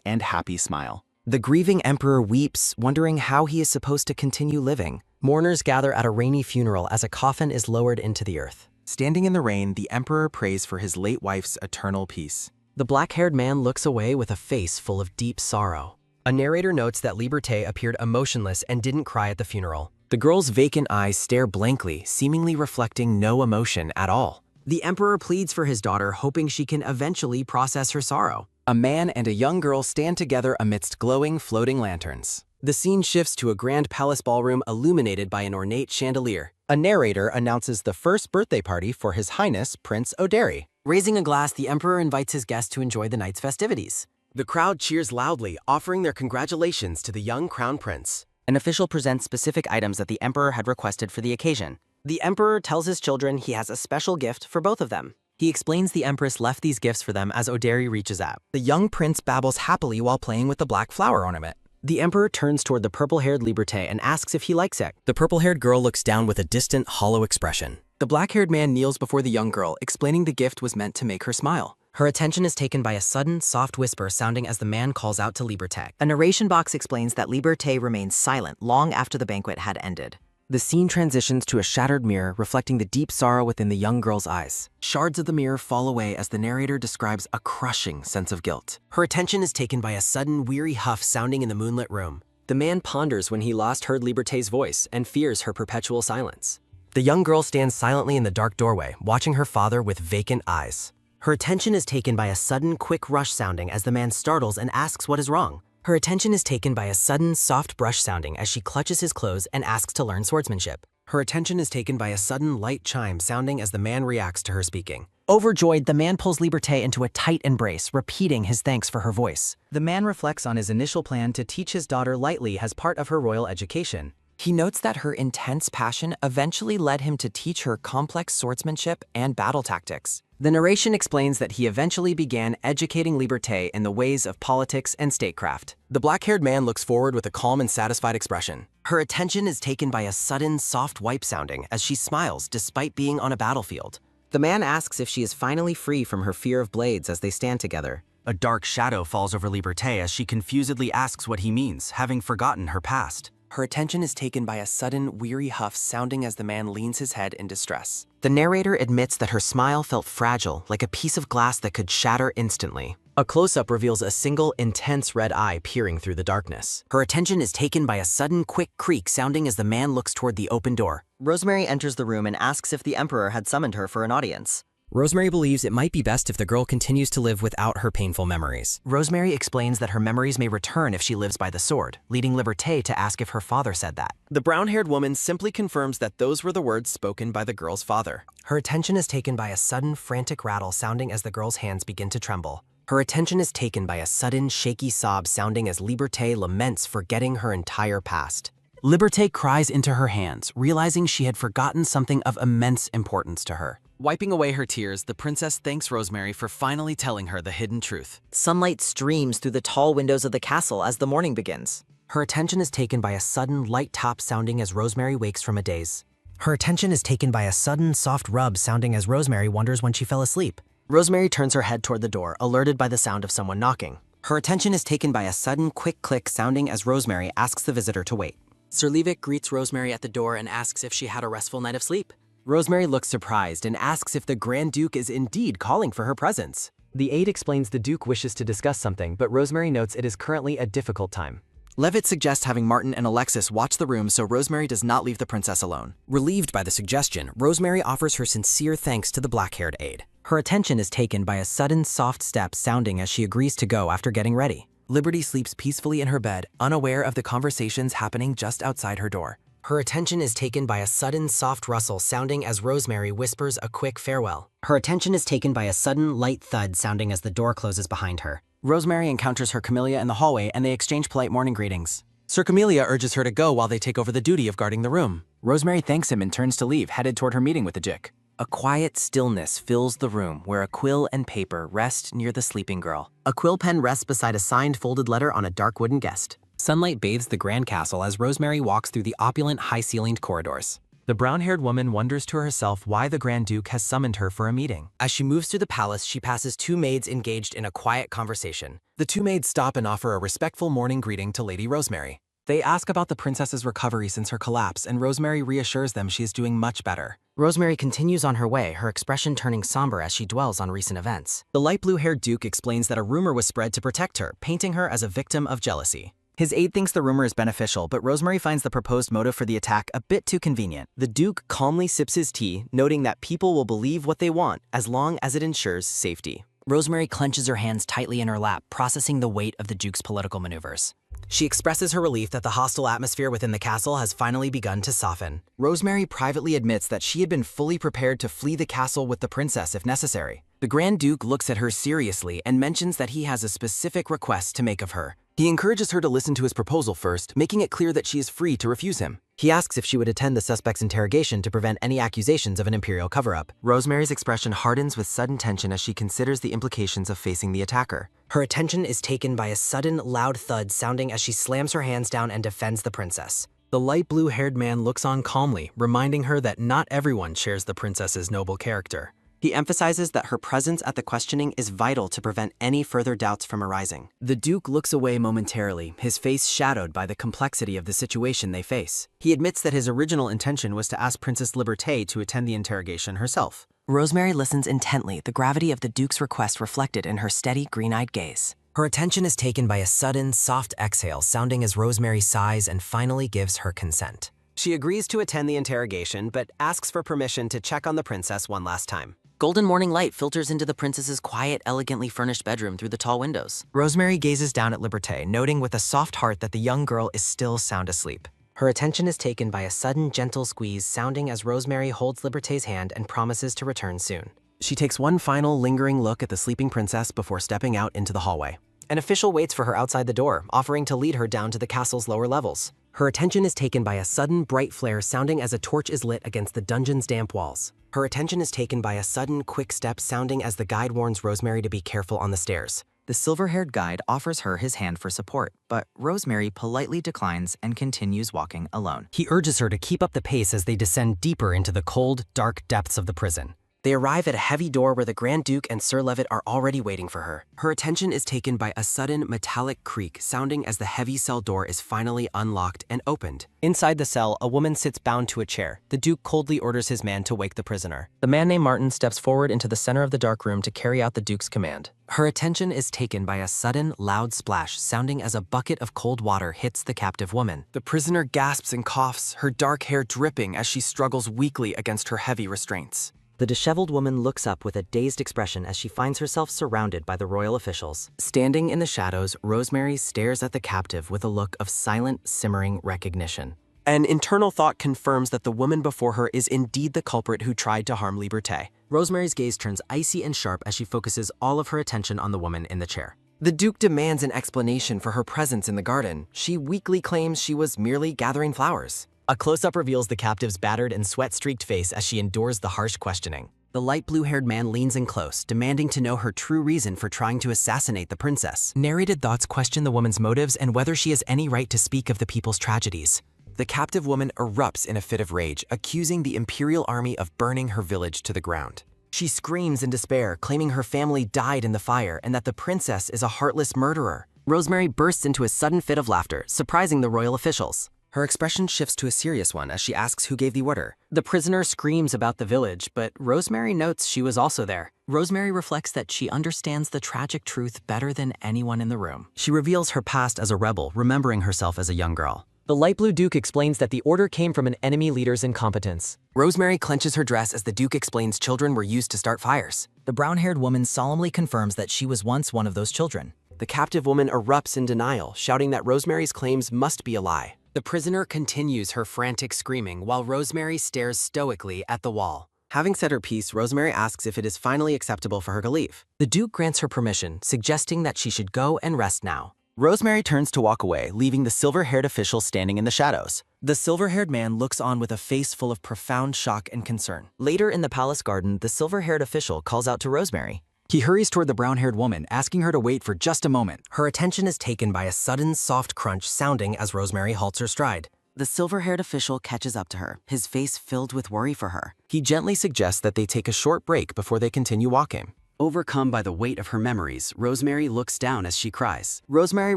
and happy smile. The grieving Emperor weeps, wondering how he is supposed to continue living. Mourners gather at a rainy funeral as a coffin is lowered into the earth. Standing in the rain, the Emperor prays for his late wife's eternal peace. The black-haired man looks away with a face full of deep sorrow. A narrator notes that Liberté appeared emotionless and didn't cry at the funeral. The girl's vacant eyes stare blankly, seemingly reflecting no emotion at all. The Emperor pleads for his daughter, hoping she can eventually process her sorrow. A man and a young girl stand together amidst glowing, floating lanterns. The scene shifts to a grand palace ballroom illuminated by an ornate chandelier. A narrator announces the first birthday party for His Highness Prince O'Derry. Raising a glass, the Emperor invites his guests to enjoy the night's festivities. The crowd cheers loudly, offering their congratulations to the young crown prince. An official presents specific items that the Emperor had requested for the occasion. The Emperor tells his children he has a special gift for both of them. He explains the Empress left these gifts for them as O'Derry reaches out. The young prince babbles happily while playing with the black flower ornament. The Emperor turns toward the purple-haired Liberté and asks if he likes it. The purple-haired girl looks down with a distant, hollow expression. The black-haired man kneels before the young girl, explaining the gift was meant to make her smile. Her attention is taken by a sudden, soft whisper sounding as the man calls out to Liberté. A narration box explains that Liberté remained silent long after the banquet had ended. The scene transitions to a shattered mirror, reflecting the deep sorrow within the young girl's eyes. Shards of the mirror fall away as the narrator describes a crushing sense of guilt. Her attention is taken by a sudden, weary huff sounding in the moonlit room. The man ponders when he last heard Liberté's voice and fears her perpetual silence. The young girl stands silently in the dark doorway, watching her father with vacant eyes. Her attention is taken by a sudden, quick rush sounding as the man startles and asks what is wrong. Her attention is taken by a sudden, soft brush sounding as she clutches his clothes and asks to learn swordsmanship. Her attention is taken by a sudden, light chime sounding as the man reacts to her speaking. Overjoyed, the man pulls Liberté into a tight embrace, repeating his thanks for her voice. The man reflects on his initial plan to teach his daughter lightly as part of her royal education. He notes that her intense passion eventually led him to teach her complex swordsmanship and battle tactics. The narration explains that he eventually began educating Liberté in the ways of politics and statecraft. The black-haired man looks forward with a calm and satisfied expression. Her attention is taken by a sudden, soft wipe sounding as she smiles despite being on a battlefield. The man asks if she is finally free from her fear of blades as they stand together. A dark shadow falls over Liberté as she confusedly asks what he means, having forgotten her past. Her attention is taken by a sudden, weary huff sounding as the man leans his head in distress. The narrator admits that her smile felt fragile, like a piece of glass that could shatter instantly. A close-up reveals a single, intense red eye peering through the darkness. Her attention is taken by a sudden, quick creak sounding as the man looks toward the open door. Rosemary enters the room and asks if the Emperor had summoned her for an audience. Rosemary believes it might be best if the girl continues to live without her painful memories. Rosemary explains that her memories may return if she lives by the sword, leading Liberté to ask if her father said that. The brown-haired woman simply confirms that those were the words spoken by the girl's father. Her attention is taken by a sudden, frantic rattle sounding as the girl's hands begin to tremble. Her attention is taken by a sudden, shaky sob sounding as Liberté laments forgetting her entire past. Liberté cries into her hands, realizing she had forgotten something of immense importance to her. Wiping away her tears, the princess thanks Rosemary for finally telling her the hidden truth. Sunlight streams through the tall windows of the castle as the morning begins. Her attention is taken by a sudden, light tap sounding as Rosemary wakes from a daze. Her attention is taken by a sudden, soft rub sounding as Rosemary wonders when she fell asleep. Rosemary turns her head toward the door, alerted by the sound of someone knocking. Her attention is taken by a sudden, quick click sounding as Rosemary asks the visitor to wait. Sir Levick greets Rosemary at the door and asks if she had a restful night of sleep. Rosemary looks surprised and asks if the Grand Duke is indeed calling for her presence. The aide explains the Duke wishes to discuss something, but Rosemary notes it is currently a difficult time. Levitt suggests having Martin and Alexis watch the room so Rosemary does not leave the princess alone. Relieved by the suggestion, Rosemary offers her sincere thanks to the black-haired aide. Her attention is taken by a sudden soft step sounding as she agrees to go after getting ready. Liberty sleeps peacefully in her bed, unaware of the conversations happening just outside her door. Her attention is taken by a sudden soft rustle sounding as Rosemary whispers a quick farewell. Her attention is taken by a sudden light thud sounding as the door closes behind her. Rosemary encounters her camellia in the hallway and they exchange polite morning greetings. Sir Camellia urges her to go while they take over the duty of guarding the room. Rosemary thanks him and turns to leave, headed toward her meeting with the Jick. A quiet stillness fills the room where a quill and paper rest near the sleeping girl. A quill pen rests beside a signed folded letter on a dark wooden guest. Sunlight bathes the grand castle as Rosemary walks through the opulent, high-ceilinged corridors. The brown-haired woman wonders to herself why the Grand Duke has summoned her for a meeting. As she moves through the palace, she passes two maids engaged in a quiet conversation. The two maids stop and offer a respectful morning greeting to Lady Rosemary. They ask about the princess's recovery since her collapse, and Rosemary reassures them she is doing much better. Rosemary continues on her way, her expression turning somber as she dwells on recent events. The light blue-haired Duke explains that a rumor was spread to protect her, painting her as a victim of jealousy. His aide thinks the rumor is beneficial, but Rosemary finds the proposed motive for the attack a bit too convenient. The Duke calmly sips his tea, noting that people will believe what they want as long as it ensures safety. Rosemary clenches her hands tightly in her lap, processing the weight of the Duke's political maneuvers. She expresses her relief that the hostile atmosphere within the castle has finally begun to soften. Rosemary privately admits that she had been fully prepared to flee the castle with the princess if necessary. The Grand Duke looks at her seriously and mentions that he has a specific request to make of her. He encourages her to listen to his proposal first, making it clear that she is free to refuse him. He asks if she would attend the suspect's interrogation to prevent any accusations of an imperial cover-up. Rosemary's expression hardens with sudden tension as she considers the implications of facing the attacker. Her attention is taken by a sudden, loud thud sounding as she slams her hands down and defends the princess. The light blue-haired man looks on calmly, reminding her that not everyone shares the princess's noble character. He emphasizes that her presence at the questioning is vital to prevent any further doubts from arising. The Duke looks away momentarily, his face shadowed by the complexity of the situation they face. He admits that his original intention was to ask Princess Liberté to attend the interrogation herself. Rosemary listens intently, the gravity of the Duke's request reflected in her steady, green-eyed gaze. Her attention is taken by a sudden, soft exhale sounding as Rosemary sighs and finally gives her consent. She agrees to attend the interrogation, but asks for permission to check on the princess one last time. Golden morning light filters into the princess's quiet, elegantly furnished bedroom through the tall windows. Rosemary gazes down at Liberté, noting with a soft heart that the young girl is still sound asleep. Her attention is taken by a sudden, gentle squeeze sounding as Rosemary holds Liberté's hand and promises to return soon. She takes one final lingering look at the sleeping princess before stepping out into the hallway. An official waits for her outside the door, offering to lead her down to the castle's lower levels. Her attention is taken by a sudden, bright flare sounding as a torch is lit against the dungeon's damp walls. Her attention is taken by a sudden, quick step sounding as the guide warns Rosemary to be careful on the stairs. The silver-haired guide offers her his hand for support, but Rosemary politely declines and continues walking alone. He urges her to keep up the pace as they descend deeper into the cold, dark depths of the prison. They arrive at a heavy door where the Grand Duke and Sir Levitt are already waiting for her. Her attention is taken by a sudden metallic creak sounding as the heavy cell door is finally unlocked and opened. Inside the cell, a woman sits bound to a chair. The Duke coldly orders his man to wake the prisoner. The man named Martin steps forward into the center of the dark room to carry out the Duke's command. Her attention is taken by a sudden, loud splash sounding as a bucket of cold water hits the captive woman. The prisoner gasps and coughs, her dark hair dripping as she struggles weakly against her heavy restraints. The disheveled woman looks up with a dazed expression as she finds herself surrounded by the royal officials. Standing in the shadows, Rosemary stares at the captive with a look of silent, simmering recognition. An internal thought confirms that the woman before her is indeed the culprit who tried to harm Liberté. Rosemary's gaze turns icy and sharp as she focuses all of her attention on the woman in the chair. The Duke demands an explanation for her presence in the garden. She weakly claims she was merely gathering flowers. A close-up reveals the captive's battered and sweat-streaked face as she endures the harsh questioning. The light blue-haired man leans in close, demanding to know her true reason for trying to assassinate the princess. Narrated thoughts question the woman's motives and whether she has any right to speak of the people's tragedies. The captive woman erupts in a fit of rage, accusing the imperial army of burning her village to the ground. She screams in despair, claiming her family died in the fire and that the princess is a heartless murderer. Rosemary bursts into a sudden fit of laughter, surprising the royal officials. Her expression shifts to a serious one as she asks who gave the order. The prisoner screams about the village, but Rosemary notes she was also there. Rosemary reflects that she understands the tragic truth better than anyone in the room. She reveals her past as a rebel, remembering herself as a young girl. The light blue Duke explains that the order came from an enemy leader's incompetence. Rosemary clenches her dress as the Duke explains children were used to start fires. The brown-haired woman solemnly confirms that she was once one of those children. The captive woman erupts in denial, shouting that Rosemary's claims must be a lie. The prisoner continues her frantic screaming while Rosemary stares stoically at the wall. Having said her piece, Rosemary asks if it is finally acceptable for her to leave. The Duke grants her permission, suggesting that she should go and rest now. Rosemary turns to walk away, leaving the silver-haired official standing in the shadows. The silver-haired man looks on with a face full of profound shock and concern. Later in the palace garden, the silver-haired official calls out to Rosemary. He hurries toward the brown-haired woman, asking her to wait for just a moment. Her attention is taken by a sudden soft crunch sounding as Rosemary halts her stride. The silver-haired official catches up to her, his face filled with worry for her. He gently suggests that they take a short break before they continue walking. Overcome by the weight of her memories, Rosemary looks down as she cries. Rosemary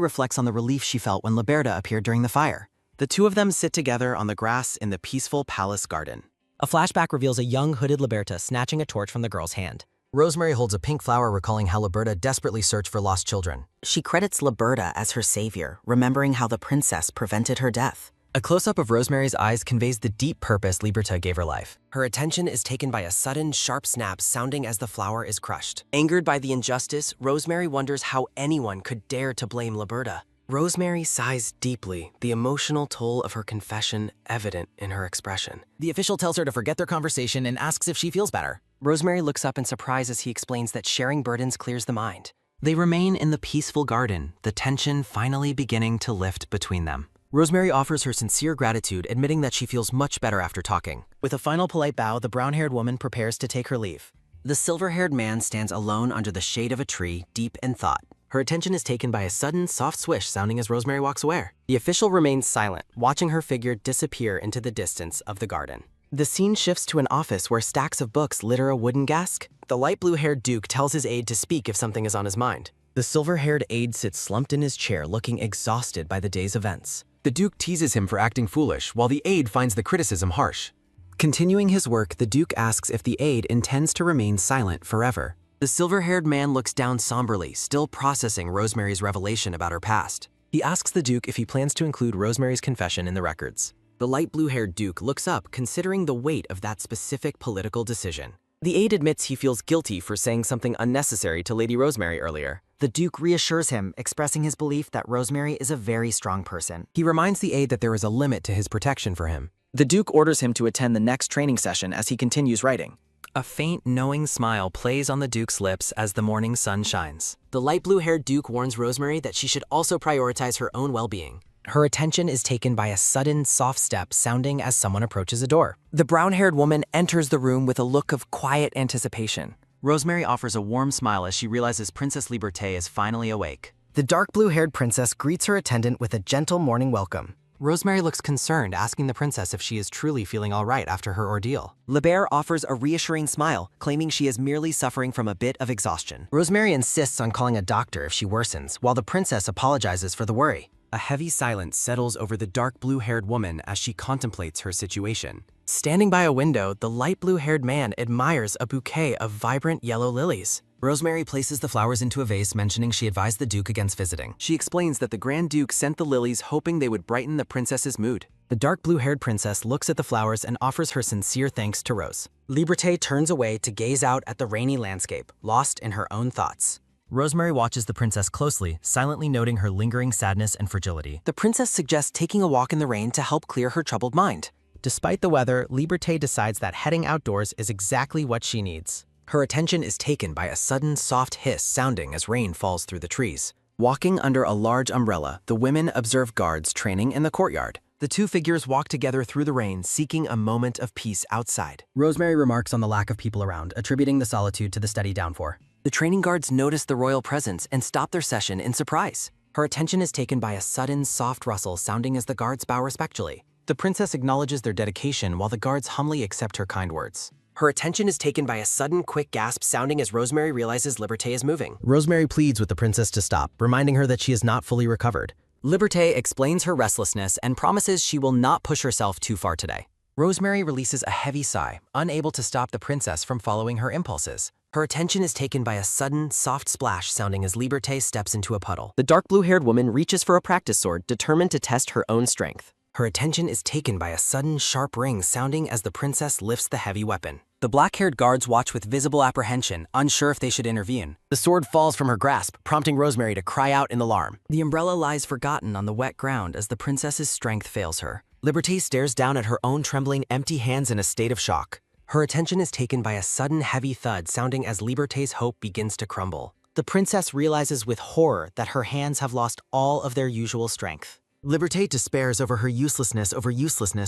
reflects on the relief she felt when Liberta appeared during the fire. The two of them sit together on the grass in the peaceful palace garden. A flashback reveals a young hooded Liberta snatching a torch from the girl's hand. Rosemary holds a pink flower recalling how Liberta desperately searched for lost children. She credits Liberta as her savior, remembering how the princess prevented her death. A close-up of Rosemary's eyes conveys the deep purpose Liberta gave her life. Her attention is taken by a sudden, sharp snap sounding as the flower is crushed. Angered by the injustice, Rosemary wonders how anyone could dare to blame Liberta. Rosemary sighs deeply, the emotional toll of her confession evident in her expression. The official tells her to forget their conversation and asks if she feels better. Rosemary looks up in surprise as he explains that sharing burdens clears the mind. They remain in the peaceful garden, the tension finally beginning to lift between them. Rosemary offers her sincere gratitude, admitting that she feels much better after talking. With a final polite bow, the brown-haired woman prepares to take her leave. The silver-haired man stands alone under the shade of a tree, deep in thought. Her attention is taken by a sudden, soft swish sounding as Rosemary walks away. The official remains silent, watching her figure disappear into the distance of the garden. The scene shifts to an office where stacks of books litter a wooden desk. The light blue-haired Duke tells his aide to speak if something is on his mind. The silver-haired aide sits slumped in his chair, looking exhausted by the day's events. The Duke teases him for acting foolish, while the aide finds the criticism harsh. Continuing his work, the Duke asks if the aide intends to remain silent forever. The silver-haired man looks down somberly, still processing Rosemary's revelation about her past. He asks the Duke if he plans to include Rosemary's confession in the records. The light blue-haired Duke looks up, considering the weight of that specific political decision. The aide admits he feels guilty for saying something unnecessary to Lady Rosemary earlier. The Duke reassures him, expressing his belief that Rosemary is a very strong person. He reminds the aide that there is a limit to his protection for him. The Duke orders him to attend the next training session as he continues writing. A faint, knowing smile plays on the Duke's lips as the morning sun shines. The light blue-haired Duke warns Rosemary that she should also prioritize her own well-being. Her attention is taken by a sudden, soft step sounding as someone approaches a door. The brown-haired woman enters the room with a look of quiet anticipation. Rosemary offers a warm smile as she realizes Princess Liberté is finally awake. The dark blue-haired princess greets her attendant with a gentle morning welcome. Rosemary looks concerned, asking the princess if she is truly feeling all right after her ordeal. Liberta offers a reassuring smile, claiming she is merely suffering from a bit of exhaustion. Rosemary insists on calling a doctor if she worsens, while the princess apologizes for the worry. A heavy silence settles over the dark blue-haired woman as she contemplates her situation. Standing by a window, the light blue-haired man admires a bouquet of vibrant yellow lilies. Rosemary places the flowers into a vase, mentioning she advised the Duke against visiting. She explains that the Grand Duke sent the lilies hoping they would brighten the princess's mood. The dark blue-haired princess looks at the flowers and offers her sincere thanks to Rose. Liberté turns away to gaze out at the rainy landscape, lost in her own thoughts. Rosemary watches the princess closely, silently noting her lingering sadness and fragility. The princess suggests taking a walk in the rain to help clear her troubled mind. Despite the weather, Liberté decides that heading outdoors is exactly what she needs. Her attention is taken by a sudden soft hiss sounding as rain falls through the trees. Walking under a large umbrella, the women observe guards training in the courtyard. The two figures walk together through the rain, seeking a moment of peace outside. Rosemary remarks on the lack of people around, attributing the solitude to the steady downpour. The training guards notice the royal presence and stop their session in surprise. Her attention is taken by a sudden, soft rustle sounding as the guards bow respectfully. The princess acknowledges their dedication while the guards humbly accept her kind words. Her attention is taken by a sudden, quick gasp sounding as Rosemary realizes Liberté is moving. Rosemary pleads with the princess to stop, reminding her that she is not fully recovered. Liberté explains her restlessness and promises she will not push herself too far today. Rosemary releases a heavy sigh, unable to stop the princess from following her impulses. Her attention is taken by a sudden, soft splash sounding as Liberté steps into a puddle. The dark blue-haired woman reaches for a practice sword, determined to test her own strength. Her attention is taken by a sudden sharp ring sounding as the princess lifts the heavy weapon. The black-haired guards watch with visible apprehension, unsure if they should intervene. The sword falls from her grasp, prompting Rosemary to cry out in alarm. The umbrella lies forgotten on the wet ground as the princess's strength fails her. Liberté stares down at her own trembling, empty hands in a state of shock. Her attention is taken by a sudden heavy thud sounding as Liberté's hope begins to crumble. The princess realizes with horror that her hands have lost all of their usual strength. Liberté despairs over her uselessness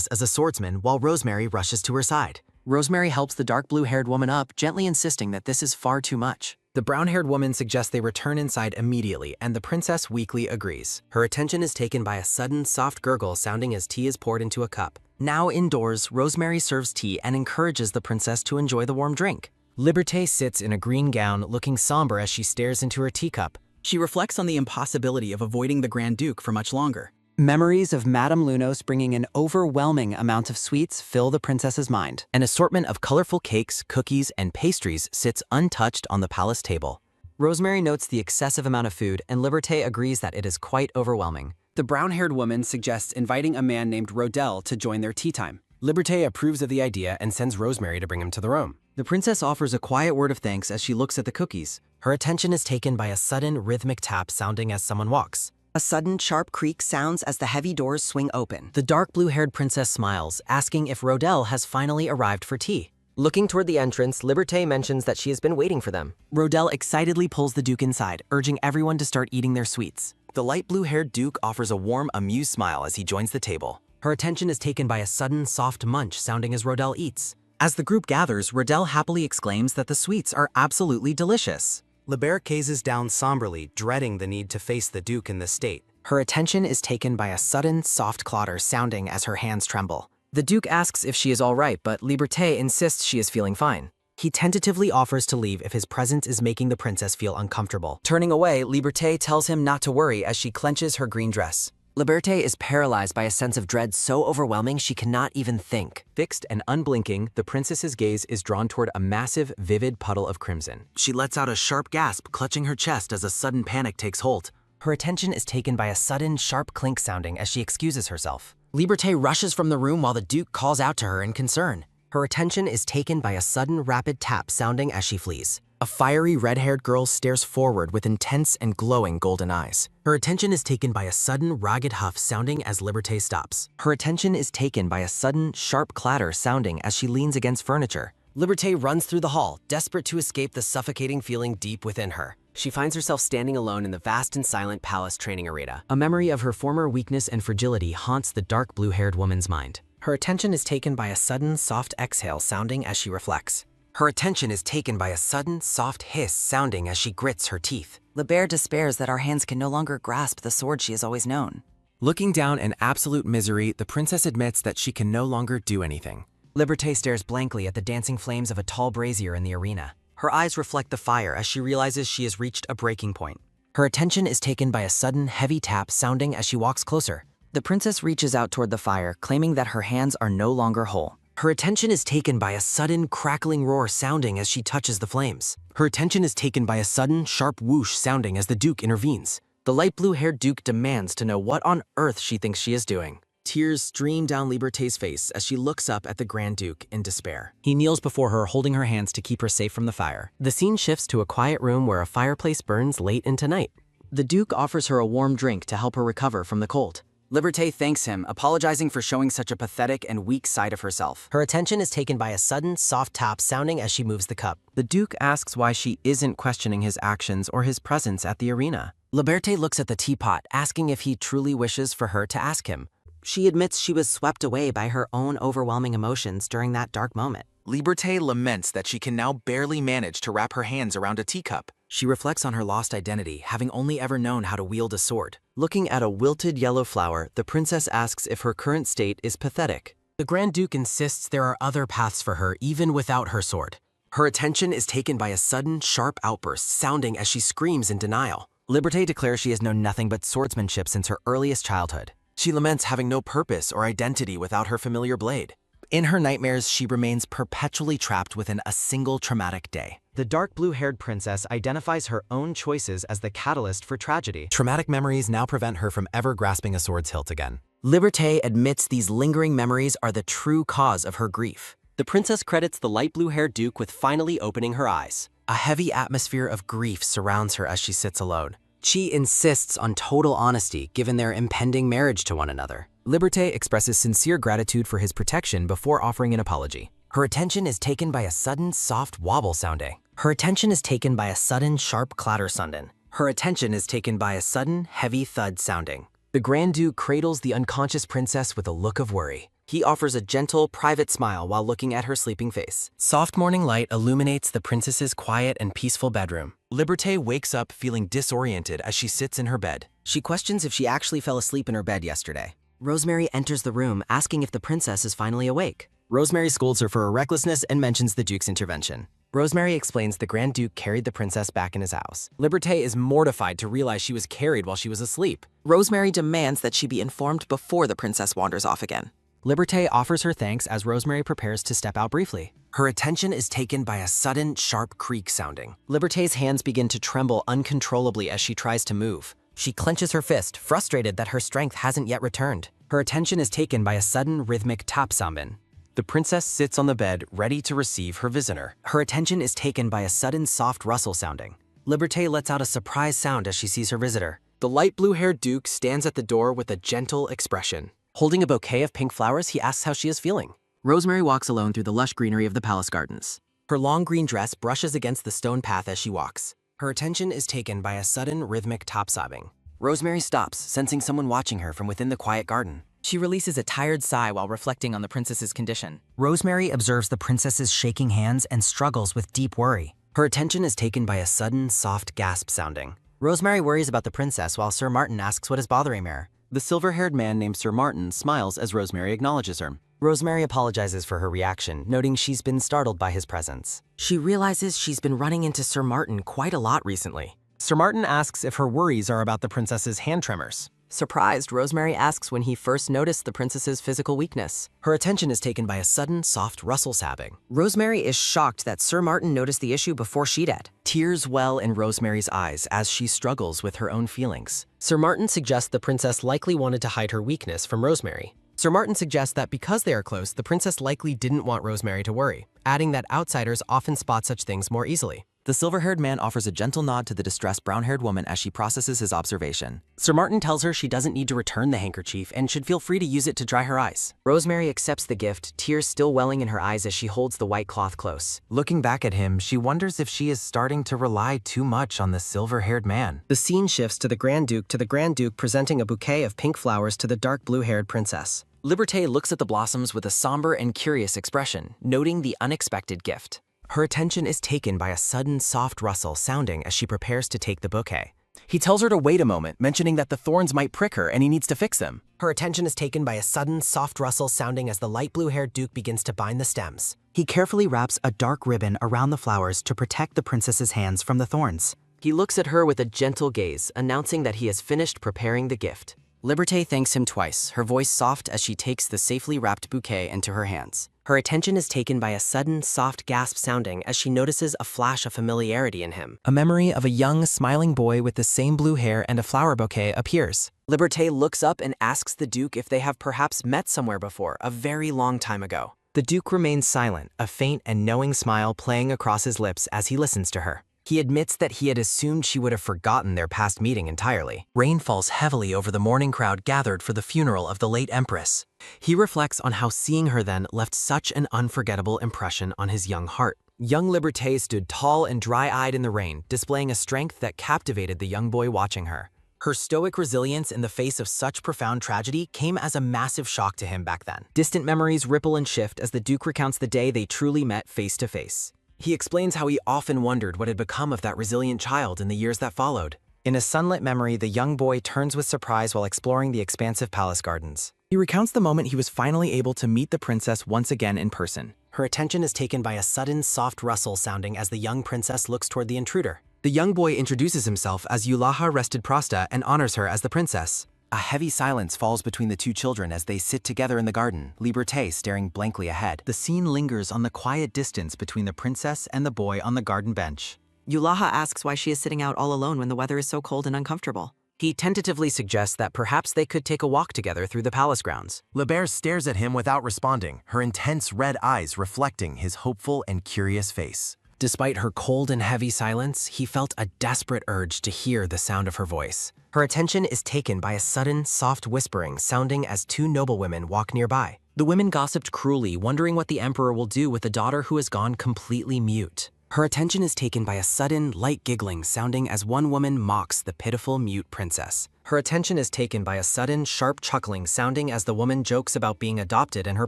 as a swordsman while Rosemary rushes to her side. Rosemary helps the dark blue-haired woman up, gently insisting that this is far too much. The brown-haired woman suggests they return inside immediately, and the princess weakly agrees. Her attention is taken by a sudden, soft gurgle sounding as tea is poured into a cup. Now indoors, Rosemary serves tea and encourages the princess to enjoy the warm drink. Liberté sits in a green gown, looking somber as she stares into her teacup. She reflects on the impossibility of avoiding the Grand Duke for much longer. Memories of Madame Lunos bringing an overwhelming amount of sweets fill the princess's mind. An assortment of colorful cakes, cookies, and pastries sits untouched on the palace table. Rosemary notes the excessive amount of food, and Liberté agrees that it is quite overwhelming. The brown-haired woman suggests inviting a man named Rodel to join their tea time. Liberté approves of the idea and sends Rosemary to bring him to the room. The princess offers a quiet word of thanks as she looks at the cookies. Her attention is taken by a sudden rhythmic tap sounding as someone walks. A sudden sharp creak sounds as the heavy doors swing open. The dark blue-haired princess smiles, asking if Rodel has finally arrived for tea. Looking toward the entrance, Liberté mentions that she has been waiting for them. Rodel excitedly pulls the Duke inside, urging everyone to start eating their sweets. The light blue-haired Duke offers a warm, amused smile as he joins the table. Her attention is taken by a sudden, soft munch sounding as Rodel eats. As the group gathers, Rodel happily exclaims that the sweets are absolutely delicious. Liberté gazes down somberly, dreading the need to face the Duke in this state. Her attention is taken by a sudden, soft clatter sounding as her hands tremble. The Duke asks if she is all right, but Liberté insists she is feeling fine. He tentatively offers to leave if his presence is making the princess feel uncomfortable. Turning away, Liberté tells him not to worry as she clenches her green dress. Liberté is paralyzed by a sense of dread so overwhelming she cannot even think. Fixed and unblinking, the princess's gaze is drawn toward a massive, vivid puddle of crimson. She lets out a sharp gasp, clutching her chest as a sudden panic takes hold. Her attention is taken by a sudden, sharp clink sounding as she excuses herself. Liberté rushes from the room while the Duke calls out to her in concern. Her attention is taken by a sudden, rapid tap sounding as she flees. A fiery, red-haired girl stares forward with intense and glowing golden eyes. Her attention is taken by a sudden, ragged huff sounding as Liberté stops. Her attention is taken by a sudden, sharp clatter sounding as she leans against furniture. Liberté runs through the hall, desperate to escape the suffocating feeling deep within her. She finds herself standing alone in the vast and silent palace training arena. A memory of her former weakness and fragility haunts the dark blue-haired woman's mind. Her attention is taken by a sudden, soft exhale sounding as she reflects. Her attention is taken by a sudden, soft hiss sounding as she grits her teeth. Liberté despairs that our hands can no longer grasp the sword she has always known. Looking down in absolute misery, the princess admits that she can no longer do anything. Liberté stares blankly at the dancing flames of a tall brazier in the arena. Her eyes reflect the fire as she realizes she has reached a breaking point. Her attention is taken by a sudden, heavy tap sounding as she walks closer. The princess reaches out toward the fire, claiming that her hands are no longer whole. Her attention is taken by a sudden, crackling roar sounding as she touches the flames. Her attention is taken by a sudden, sharp whoosh sounding as the Duke intervenes. The light blue-haired Duke demands to know what on earth she thinks she is doing. Tears stream down Liberté's face as she looks up at the Grand Duke in despair. He kneels before her, holding her hands to keep her safe from the fire. The scene shifts to a quiet room where a fireplace burns late into night. The Duke offers her a warm drink to help her recover from the cold. Liberté thanks him, apologizing for showing such a pathetic and weak side of herself. Her attention is taken by a sudden, soft tap sounding as she moves the cup. The Duke asks why she isn't questioning his actions or his presence at the arena. Liberté looks at the teapot, asking if he truly wishes for her to ask him. She admits she was swept away by her own overwhelming emotions during that dark moment. Liberté laments that she can now barely manage to wrap her hands around a teacup. She reflects on her lost identity, having only ever known how to wield a sword. Looking at a wilted yellow flower, the princess asks if her current state is pathetic. The Grand Duke insists there are other paths for her, even without her sword. Her attention is taken by a sudden, sharp outburst, sounding as she screams in denial. Liberté declares she has known nothing but swordsmanship since her earliest childhood. She laments having no purpose or identity without her familiar blade. In her nightmares, she remains perpetually trapped within a single traumatic day. The dark blue-haired princess identifies her own choices as the catalyst for tragedy. Traumatic memories now prevent her from ever grasping a sword's hilt again. Liberté admits these lingering memories are the true cause of her grief. The princess credits the light blue-haired duke with finally opening her eyes. A heavy atmosphere of grief surrounds her as she sits alone. She insists on total honesty given their impending marriage to one another. Liberté expresses sincere gratitude for his protection before offering an apology. Her attention is taken by a sudden soft wobble sounding. Her attention is taken by a sudden sharp clatter sounding. Her attention is taken by a sudden heavy thud sounding. The Grand Duke cradles the unconscious princess with a look of worry. He offers a gentle, private smile while looking at her sleeping face. Soft morning light illuminates the princess's quiet and peaceful bedroom. Liberté wakes up feeling disoriented as she sits in her bed. She questions if she actually fell asleep in her bed yesterday. Rosemary enters the room, asking if the princess is finally awake. Rosemary scolds her for her recklessness and mentions the Duke's intervention. Rosemary explains the Grand Duke carried the princess back in his house. Liberté is mortified to realize she was carried while she was asleep. Rosemary demands that she be informed before the princess wanders off again. Liberté offers her thanks as Rosemary prepares to step out briefly. Her attention is taken by a sudden, sharp creak sounding. Liberté's hands begin to tremble uncontrollably as she tries to move. She clenches her fist, frustrated that her strength hasn't yet returned. Her attention is taken by a sudden, rhythmic tap sounding. The princess sits on the bed, ready to receive her visitor. Her attention is taken by a sudden, soft rustle sounding. Liberté lets out a surprise sound as she sees her visitor. The light blue-haired Duke stands at the door with a gentle expression. Holding a bouquet of pink flowers, he asks how she is feeling. Rosemary walks alone through the lush greenery of the palace gardens. Her long green dress brushes against the stone path as she walks. Her attention is taken by a sudden, rhythmic top sobbing. Rosemary stops, sensing someone watching her from within the quiet garden. She releases a tired sigh while reflecting on the princess's condition. Rosemary observes the princess's shaking hands and struggles with deep worry. Her attention is taken by a sudden, soft gasp sounding. Rosemary worries about the princess while Sir Martin asks what is bothering her. The silver-haired man named Sir Martin smiles as Rosemary acknowledges her. Rosemary apologizes for her reaction, noting she's been startled by his presence. She realizes she's been running into Sir Martin quite a lot recently. Sir Martin asks if her worries are about the princess's hand tremors. Surprised, Rosemary asks when he first noticed the princess's physical weakness. Her attention is taken by a sudden, soft rustle sobbing. Rosemary is shocked that Sir Martin noticed the issue before she did. Tears well in Rosemary's eyes as she struggles with her own feelings. Sir Martin suggests the princess likely wanted to hide her weakness from Rosemary. Sir Martin suggests that because they are close, the princess likely didn't want Rosemary to worry, adding that outsiders often spot such things more easily. The silver-haired man offers a gentle nod to the distressed brown-haired woman as she processes his observation. Sir Martin tells her she doesn't need to return the handkerchief and should feel free to use it to dry her eyes. Rosemary accepts the gift, tears still welling in her eyes as she holds the white cloth close. Looking back at him, she wonders if she is starting to rely too much on the silver-haired man. The scene shifts to the Grand Duke presenting a bouquet of pink flowers to the dark blue-haired princess. Liberté looks at the blossoms with a somber and curious expression, noting the unexpected gift. Her attention is taken by a sudden soft rustle sounding as she prepares to take the bouquet. He tells her to wait a moment, mentioning that the thorns might prick her and he needs to fix them. Her attention is taken by a sudden soft rustle sounding as the light blue-haired Duke begins to bind the stems. He carefully wraps a dark ribbon around the flowers to protect the princess's hands from the thorns. He looks at her with a gentle gaze, announcing that he has finished preparing the gift. Liberté thanks him twice, her voice soft as she takes the safely wrapped bouquet into her hands. Her attention is taken by a sudden, soft gasp sounding as she notices a flash of familiarity in him. A memory of a young, smiling boy with the same blue hair and a flower bouquet appears. Liberté looks up and asks the Duke if they have perhaps met somewhere before, a very long time ago. The Duke remains silent, a faint and knowing smile playing across his lips as he listens to her. He admits that he had assumed she would have forgotten their past meeting entirely. Rain falls heavily over the mourning crowd gathered for the funeral of the late Empress. He reflects on how seeing her then left such an unforgettable impression on his young heart. Young Liberté stood tall and dry-eyed in the rain, displaying a strength that captivated the young boy watching her. Her stoic resilience in the face of such profound tragedy came as a massive shock to him back then. Distant memories ripple and shift as the Duke recounts the day they truly met face to face. He explains how he often wondered what had become of that resilient child in the years that followed. In a sunlit memory, the young boy turns with surprise while exploring the expansive palace gardens. He recounts the moment he was finally able to meet the princess once again in person. Her attention is taken by a sudden soft rustle sounding as the young princess looks toward the intruder. The young boy introduces himself as Eulaha Rested Prosta and honors her as the princess. A heavy silence falls between the two children as they sit together in the garden, Liberté staring blankly ahead. The scene lingers on the quiet distance between the princess and the boy on the garden bench. Eulaha asks why she is sitting out all alone when the weather is so cold and uncomfortable. He tentatively suggests that perhaps they could take a walk together through the palace grounds. Libert stares at him without responding, her intense red eyes reflecting his hopeful and curious face. Despite her cold and heavy silence, he felt a desperate urge to hear the sound of her voice. Her attention is taken by a sudden, soft whispering sounding as two noblewomen walk nearby. The women gossiped cruelly, wondering what the emperor will do with a daughter who has gone completely mute. Her attention is taken by a sudden, light giggling sounding as one woman mocks the pitiful mute princess. Her attention is taken by a sudden, sharp chuckling sounding as the woman jokes about being adopted in her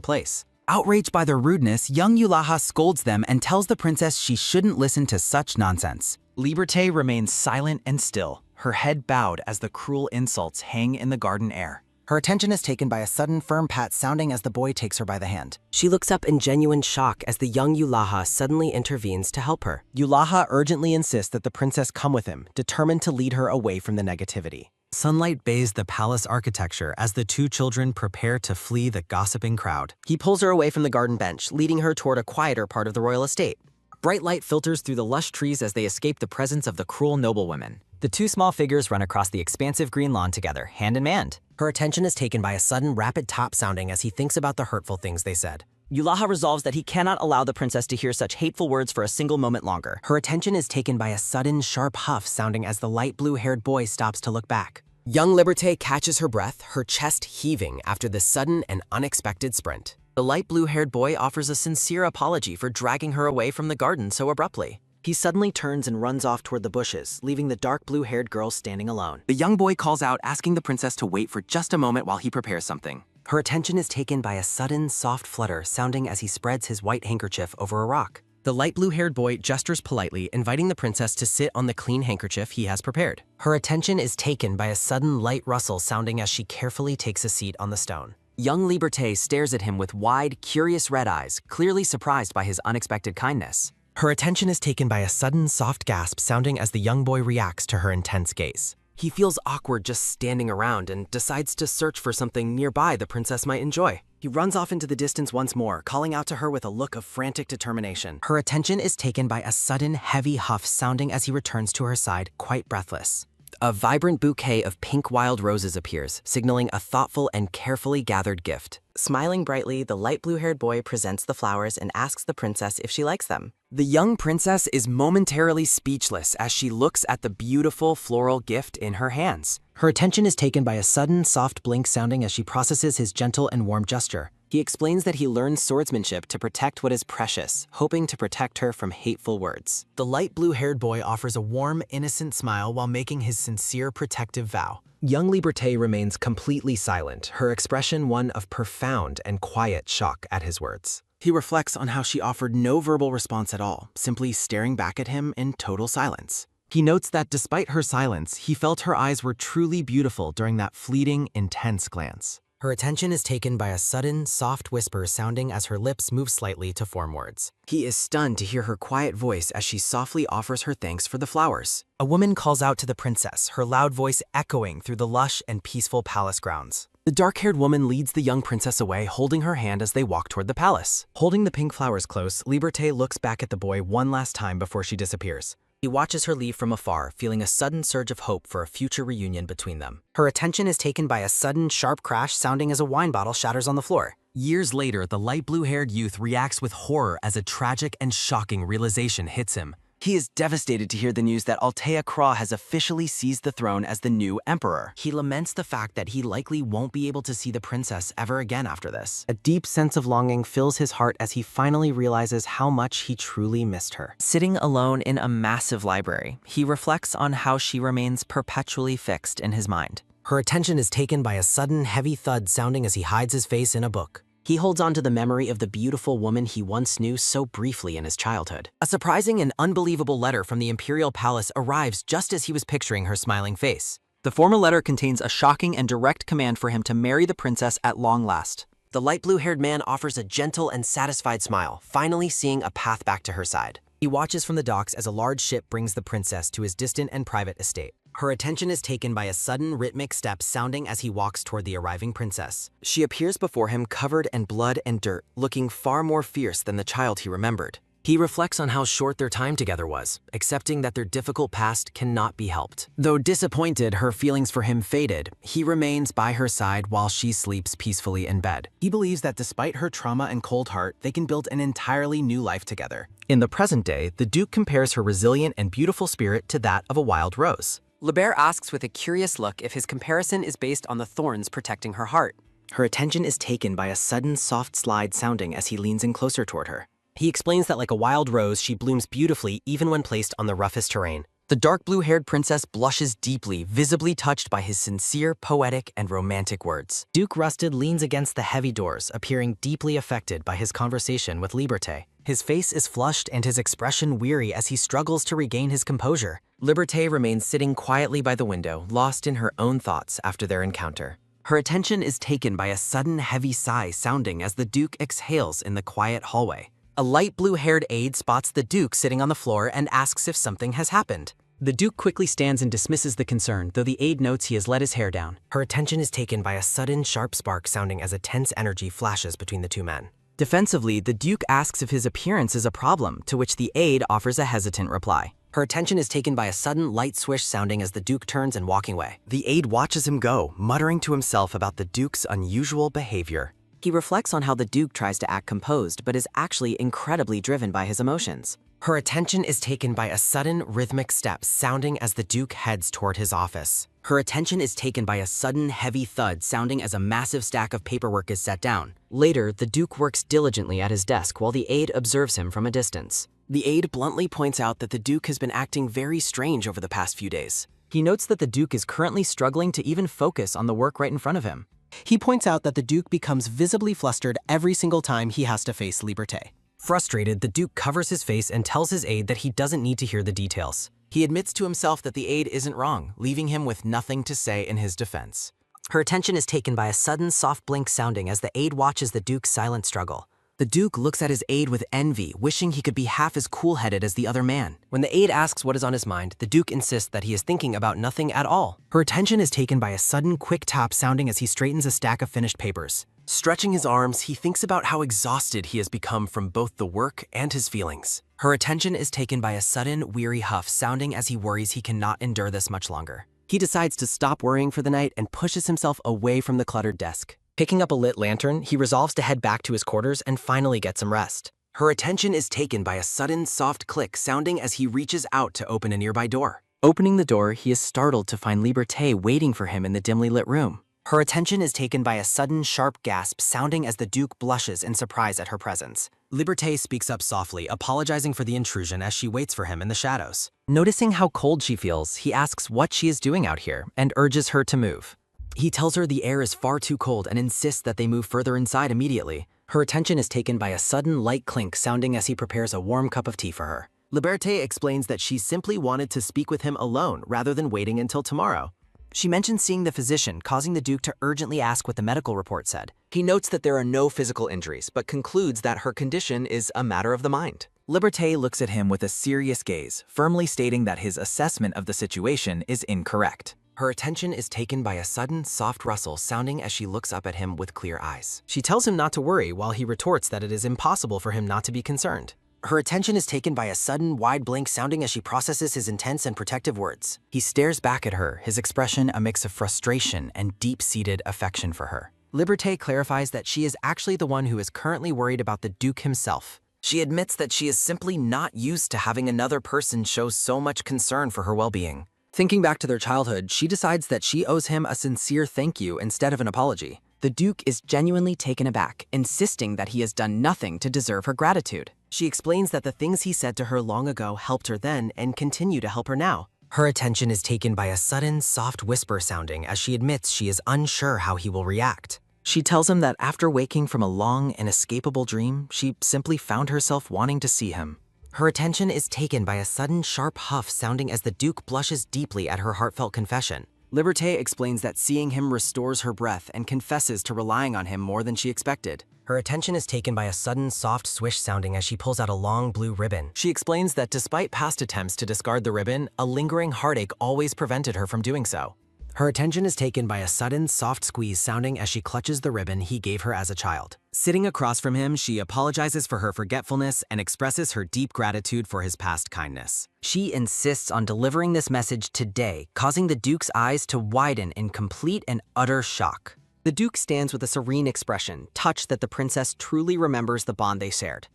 place. Outraged by their rudeness, young Yulaha scolds them and tells the princess she shouldn't listen to such nonsense. Liberté remains silent and still, her head bowed as the cruel insults hang in the garden air. Her attention is taken by a sudden firm pat sounding as the boy takes her by the hand. She looks up in genuine shock as the young Yulaha suddenly intervenes to help her. Yulaha urgently insists that the princess come with him, determined to lead her away from the negativity. Sunlight bathes the palace architecture as the two children prepare to flee the gossiping crowd. He pulls her away from the garden bench, leading her toward a quieter part of the royal estate. Bright light filters through the lush trees as they escape the presence of the cruel noblewomen. The two small figures run across the expansive green lawn together, hand in hand. Her attention is taken by a sudden rapid top sounding as he thinks about the hurtful things they said. Yulaha resolves that he cannot allow the princess to hear such hateful words for a single moment longer. Her attention is taken by a sudden sharp huff sounding as the light blue-haired boy stops to look back. Young Liberté catches her breath, her chest heaving after this sudden and unexpected sprint. The light blue-haired boy offers a sincere apology for dragging her away from the garden so abruptly. He suddenly turns and runs off toward the bushes, leaving the dark blue-haired girl standing alone. The young boy calls out, asking the princess to wait for just a moment while he prepares something. Her attention is taken by a sudden, soft flutter sounding as he spreads his white handkerchief over a rock. The light blue-haired boy gestures politely, inviting the princess to sit on the clean handkerchief he has prepared. Her attention is taken by a sudden light rustle sounding as she carefully takes a seat on the stone. Young Liberté stares at him with wide, curious red eyes, clearly surprised by his unexpected kindness. Her attention is taken by a sudden soft gasp sounding as the young boy reacts to her intense gaze. He feels awkward just standing around and decides to search for something nearby the princess might enjoy. He runs off into the distance once more, calling out to her with a look of frantic determination. Her attention is taken by a sudden heavy huff sounding as he returns to her side, quite breathless. A vibrant bouquet of pink wild roses appears, signaling a thoughtful and carefully gathered gift. Smiling brightly, the light blue-haired boy presents the flowers and asks the princess if she likes them. The young princess is momentarily speechless as she looks at the beautiful floral gift in her hands. Her attention is taken by a sudden soft blink sounding as she processes his gentle and warm gesture. He explains that he learns swordsmanship to protect what is precious, hoping to protect her from hateful words. The light blue-haired boy offers a warm, innocent smile while making his sincere protective vow. Young Liberté remains completely silent, her expression one of profound and quiet shock at his words. He reflects on how she offered no verbal response at all, simply staring back at him in total silence. He notes that despite her silence, he felt her eyes were truly beautiful during that fleeting, intense glance. Her attention is taken by a sudden, soft whisper sounding as her lips move slightly to form words. He is stunned to hear her quiet voice as she softly offers her thanks for the flowers. A woman calls out to the princess, her loud voice echoing through the lush and peaceful palace grounds. The dark-haired woman leads the young princess away, holding her hand as they walk toward the palace. Holding the pink flowers close, Liberté looks back at the boy one last time before she disappears. He watches her leave from afar, feeling a sudden surge of hope for a future reunion between them. Her attention is taken by a sudden, sharp crash sounding as a wine bottle shatters on the floor. Years later, the light blue-haired youth reacts with horror as a tragic and shocking realization hits him. He is devastated to hear the news that Altea Kra has officially seized the throne as the new emperor. He laments the fact that he likely won't be able to see the princess ever again after this. A deep sense of longing fills his heart as he finally realizes how much he truly missed her. Sitting alone in a massive library, he reflects on how she remains perpetually fixed in his mind. Her attention is taken by a sudden heavy thud sounding as he hides his face in a book. He holds on to the memory of the beautiful woman he once knew so briefly in his childhood. A surprising and unbelievable letter from the imperial palace arrives just as he was picturing her smiling face. The formal letter contains a shocking and direct command for him to marry the princess at long last. The light blue-haired man offers a gentle and satisfied smile, finally seeing a path back to her side. He watches from the docks as a large ship brings the princess to his distant and private estate. Her attention is taken by a sudden rhythmic step sounding as he walks toward the arriving princess. She appears before him covered in blood and dirt, looking far more fierce than the child he remembered. He reflects on how short their time together was, accepting that their difficult past cannot be helped. Though disappointed her feelings for him faded, he remains by her side while she sleeps peacefully in bed. He believes that despite her trauma and cold heart, they can build an entirely new life together. In the present day, the Duke compares her resilient and beautiful spirit to that of a wild rose. Lebert asks with a curious look if his comparison is based on the thorns protecting her heart. Her attention is taken by a sudden soft slide sounding as he leans in closer toward her. He explains that like a wild rose, she blooms beautifully even when placed on the roughest terrain. The dark blue-haired princess blushes deeply, visibly touched by his sincere, poetic, and romantic words. Duke Rusted leans against the heavy doors, appearing deeply affected by his conversation with Liberté. His face is flushed and his expression weary as he struggles to regain his composure. Liberté remains sitting quietly by the window, lost in her own thoughts after their encounter. Her attention is taken by a sudden heavy sigh sounding as the Duke exhales in the quiet hallway. A light blue-haired aide spots the Duke sitting on the floor and asks if something has happened. The Duke quickly stands and dismisses the concern, though the aide notes he has let his hair down. Her attention is taken by a sudden sharp spark sounding as a tense energy flashes between the two men. Defensively, the Duke asks if his appearance is a problem, to which the aide offers a hesitant reply. Her attention is taken by a sudden light swish sounding as the Duke turns and walking away. The aide watches him go, muttering to himself about the Duke's unusual behavior. He reflects on how the Duke tries to act composed but is actually incredibly driven by his emotions. Her attention is taken by a sudden rhythmic step sounding as the Duke heads toward his office. Her attention is taken by a sudden heavy thud sounding as a massive stack of paperwork is set down. Later, the Duke works diligently at his desk while the aide observes him from a distance. The aide bluntly points out that the Duke has been acting very strange over the past few days. He notes that the Duke is currently struggling to even focus on the work right in front of him. He points out that the Duke becomes visibly flustered every single time he has to face Liberté. Frustrated, the Duke covers his face and tells his aide that he doesn't need to hear the details. He admits to himself that the aide isn't wrong, leaving him with nothing to say in his defense. Her attention is taken by a sudden soft blink sounding as the aide watches the Duke's silent struggle. The Duke looks at his aide with envy, wishing he could be half as cool-headed as the other man. When the aide asks what is on his mind, the Duke insists that he is thinking about nothing at all. Her attention is taken by a sudden quick tap sounding as he straightens a stack of finished papers. Stretching his arms, he thinks about how exhausted he has become from both the work and his feelings. Her attention is taken by a sudden, weary huff sounding as he worries he cannot endure this much longer. He decides to stop worrying for the night and pushes himself away from the cluttered desk. Picking up a lit lantern, he resolves to head back to his quarters and finally get some rest. Her attention is taken by a sudden soft click sounding as he reaches out to open a nearby door. Opening the door, he is startled to find Liberté waiting for him in the dimly lit room. Her attention is taken by a sudden sharp gasp sounding as the Duke blushes in surprise at her presence. Liberté speaks up softly, apologizing for the intrusion as she waits for him in the shadows. Noticing how cold she feels, he asks what she is doing out here and urges her to move. He tells her the air is far too cold and insists that they move further inside immediately. Her attention is taken by a sudden light clink sounding as he prepares a warm cup of tea for her. Liberté explains that she simply wanted to speak with him alone rather than waiting until tomorrow. She mentions seeing the physician, causing the Duke to urgently ask what the medical report said. He notes that there are no physical injuries, but concludes that her condition is a matter of the mind. Liberté looks at him with a serious gaze, firmly stating that his assessment of the situation is incorrect. Her attention is taken by a sudden, soft rustle sounding as she looks up at him with clear eyes. She tells him not to worry while he retorts that it is impossible for him not to be concerned. Her attention is taken by a sudden, wide blink sounding as she processes his intense and protective words. He stares back at her, his expression a mix of frustration and deep-seated affection for her. Liberté clarifies that she is actually the one who is currently worried about the Duke himself. She admits that she is simply not used to having another person show so much concern for her well-being. Thinking back to their childhood, she decides that she owes him a sincere thank you instead of an apology. The Duke is genuinely taken aback, insisting that he has done nothing to deserve her gratitude. She explains that the things he said to her long ago helped her then and continue to help her now. Her attention is taken by a sudden, soft whisper sounding as she admits she is unsure how he will react. She tells him that after waking from a long, inescapable dream, she simply found herself wanting to see him. Her attention is taken by a sudden sharp huff sounding as the Duke blushes deeply at her heartfelt confession. Liberté explains that seeing him restores her breath and confesses to relying on him more than she expected. Her attention is taken by a sudden soft swish sounding as she pulls out a long blue ribbon. She explains that despite past attempts to discard the ribbon, a lingering heartache always prevented her from doing so. Her attention is taken by a sudden, soft squeeze sounding as she clutches the ribbon he gave her as a child. Sitting across from him, she apologizes for her forgetfulness and expresses her deep gratitude for his past kindness. She insists on delivering this message today, causing the Duke's eyes to widen in complete and utter shock. The Duke stands with a serene expression, touched that the princess truly remembers the bond they shared.